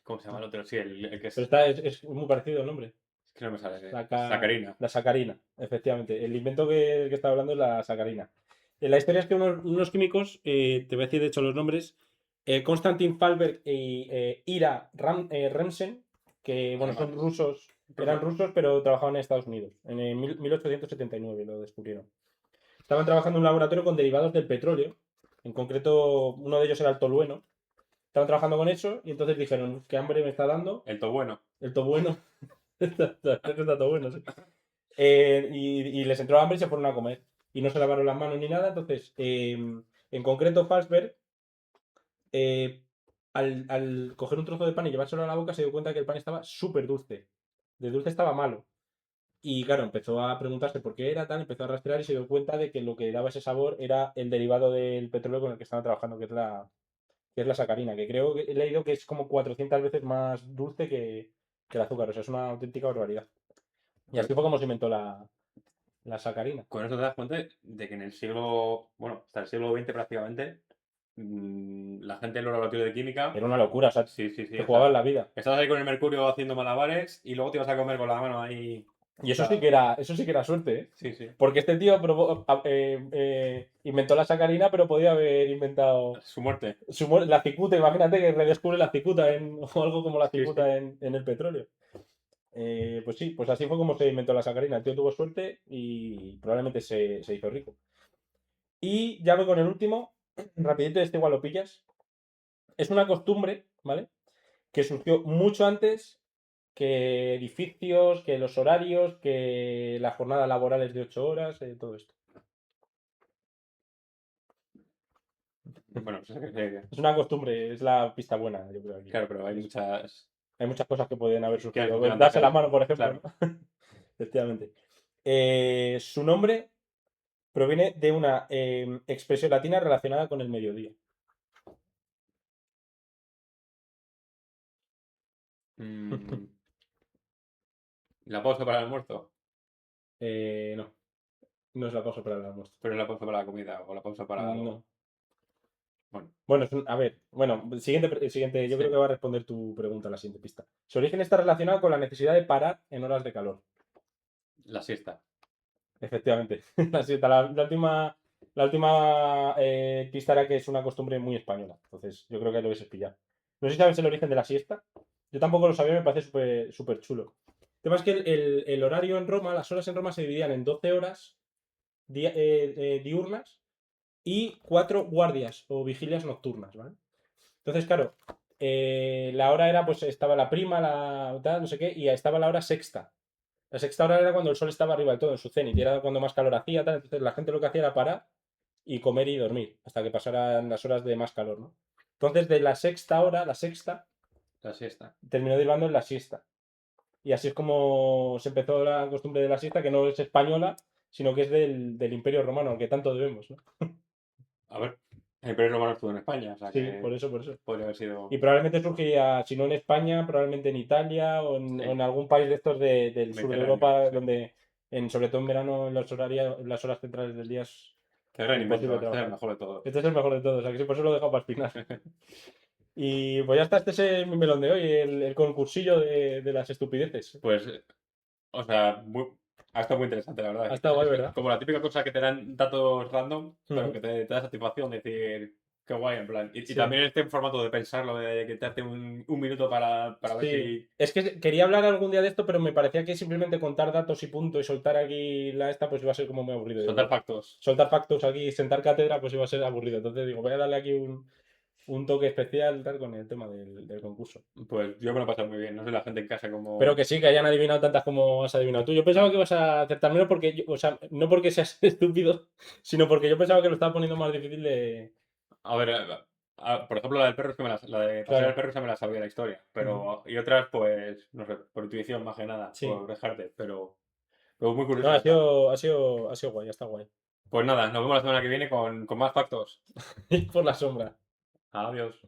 ¿cómo se llama el otro? Sí, el que Pero es, es muy parecido el nombre. que no me sale, Saca- sacarina. la sacarina, efectivamente. El invento que estaba hablando es la sacarina. La historia es que unos químicos, te voy a decir de hecho los nombres, Konstantin Fallberg y Ira Remsen, que bueno, son rusos, eran Ruso. rusos pero trabajaban en Estados Unidos. En el 1879 lo descubrieron. Estaban trabajando en un laboratorio con derivados del petróleo. En concreto, uno de ellos era el tolueno. Estaban trabajando con eso y entonces dijeron, ¿qué hambre me está dando? El to bueno. El tolueno. Está todo bueno, sí. Y les entró hambre y se fueron a comer. Y no se lavaron las manos ni nada. Entonces, en concreto, Falsberg, eh, al coger un trozo de pan y llevárselo a la boca, se dio cuenta que el pan estaba súper dulce. De dulce estaba malo. Y claro, empezó a preguntarse por qué era tal, empezó a rastrear y se dio cuenta de que lo que daba ese sabor era el derivado del petróleo con el que estaban trabajando, que es la sacarina, que creo que he leído que es como 400 veces más dulce que que el azúcar. O sea, es una auténtica barbaridad. Y Pues así fue como se inventó la sacarina. con eso te das cuenta de que en el siglo, bueno, hasta el siglo XX prácticamente, la gente en los laboratorios de química, Era una locura, o sea, sí, sí, sí, te o jugaban sea, la vida. estabas ahí con el mercurio haciendo malabares y luego te ibas a comer con la mano ahí. Y O sea, eso sí que era suerte, ¿eh? sí, sí. Porque este tío inventó la sacarina, pero podía haber inventado Su muerte. la cicuta. Imagínate que redescubre la cicuta o algo como la Sí, sí. cicuta en el petróleo. Pues sí, pues así fue como se inventó la sacarina. El tío tuvo suerte y probablemente se hizo rico. Y ya voy con el último, rapidito, este igual lo pillas. Es una costumbre, ¿vale? Que surgió mucho antes que edificios, que los horarios, que la jornada laboral es de 8 horas, todo esto. Bueno, pues Es una costumbre, es la pista buena, yo creo aquí. claro, pero hay muchas Hay muchas cosas que pueden haber que surgido. funcionan Darse la también. mano, por ejemplo, Claro. ¿no? Efectivamente. Su nombre proviene de una expresión latina relacionada con el mediodía. Mm, la pausa para el almuerzo, No, no es la pausa para el almuerzo. pero es la pausa para la comida o la pausa para algo. No. Bueno, Bueno, a ver, bueno, siguiente, yo creo que sí, va a responder tu pregunta la siguiente pista. Su origen está relacionado con la necesidad de parar en horas de calor. la siesta. Efectivamente. La última pista era que es una costumbre muy española. Entonces, yo creo que lo hubieses pillado. No sé si sabes el origen de la siesta. Yo tampoco lo sabía, me parece súper súper chulo. El tema es que el horario en Roma, las horas en Roma se dividían en 12 horas diurnas y 4 guardias o vigilias nocturnas, ¿vale? Entonces, claro, la hora era, pues estaba la prima, la tal, no sé qué, y estaba la hora sexta. La sexta hora era cuando el sol estaba arriba del todo, en su cenit, y era cuando más calor hacía, tal. Entonces la gente lo que hacía era parar y comer y dormir, hasta que pasaran las horas de más calor, ¿no? Entonces, de la sexta hora, la sexta, La siesta. terminó derivando en la siesta. Y así es como se empezó la costumbre de la siesta, que no es española, sino que es del Imperio Romano, al que tanto debemos, ¿no? A ver, el Imperio Romano estuvo en España, o sea Sí, por que eso, por eso. podría haber sido. Y probablemente surgiría, si no en España, probablemente en Italia o en Sí, algún país de estos del sur de Mediterráneo, Europa, sí. donde, sobre todo en verano, en las horas centrales del día es Qué gran imposible invento, este es el trabajar. mejor de todos. Este es el mejor de todos, o sea que sí, por eso lo he dejado para el final. Y pues ya está, este es mi melón de hoy, el concursillo de las estupideces. Pues, o sea, ha estado muy interesante, la Ha verdad. estado guay, Es ¿verdad? como la típica cosa que te dan datos random, pero Ujú. que te da satisfacción decir, qué guay, en plan. Y Sí. también este formato de pensarlo, de que te hace un minuto para ver Sí, si. es que quería hablar algún día de esto, pero me parecía que simplemente contar datos y punto y soltar aquí la esta, pues iba a ser como muy aburrido. Soltar Digo, factos. soltar factos aquí, sentar cátedra, pues iba a ser aburrido. Entonces digo, voy a darle aquí un toque especial tal, con el tema del concurso. Pues yo me lo he pasado muy bien. No sé la gente en casa Pero como. que sí, que hayan adivinado tantas como has adivinado tú. Yo pensaba que ibas a acertar menos porque, o sea, no porque seas estúpido, sino porque yo pensaba que lo estaba poniendo más difícil de... A ver, por ejemplo, la del perro es que la de pasear al Claro. perro esa me la sabía la historia. Ujú. Pero. Y otras, pues, no sé, por intuición más que nada, Sí. por dejarte. Pero muy No, curioso ha está. sido, ha sido, ha sido guay, está guay. Pues nada, nos vemos la semana que viene con más factos. Por la sombra. Adiós.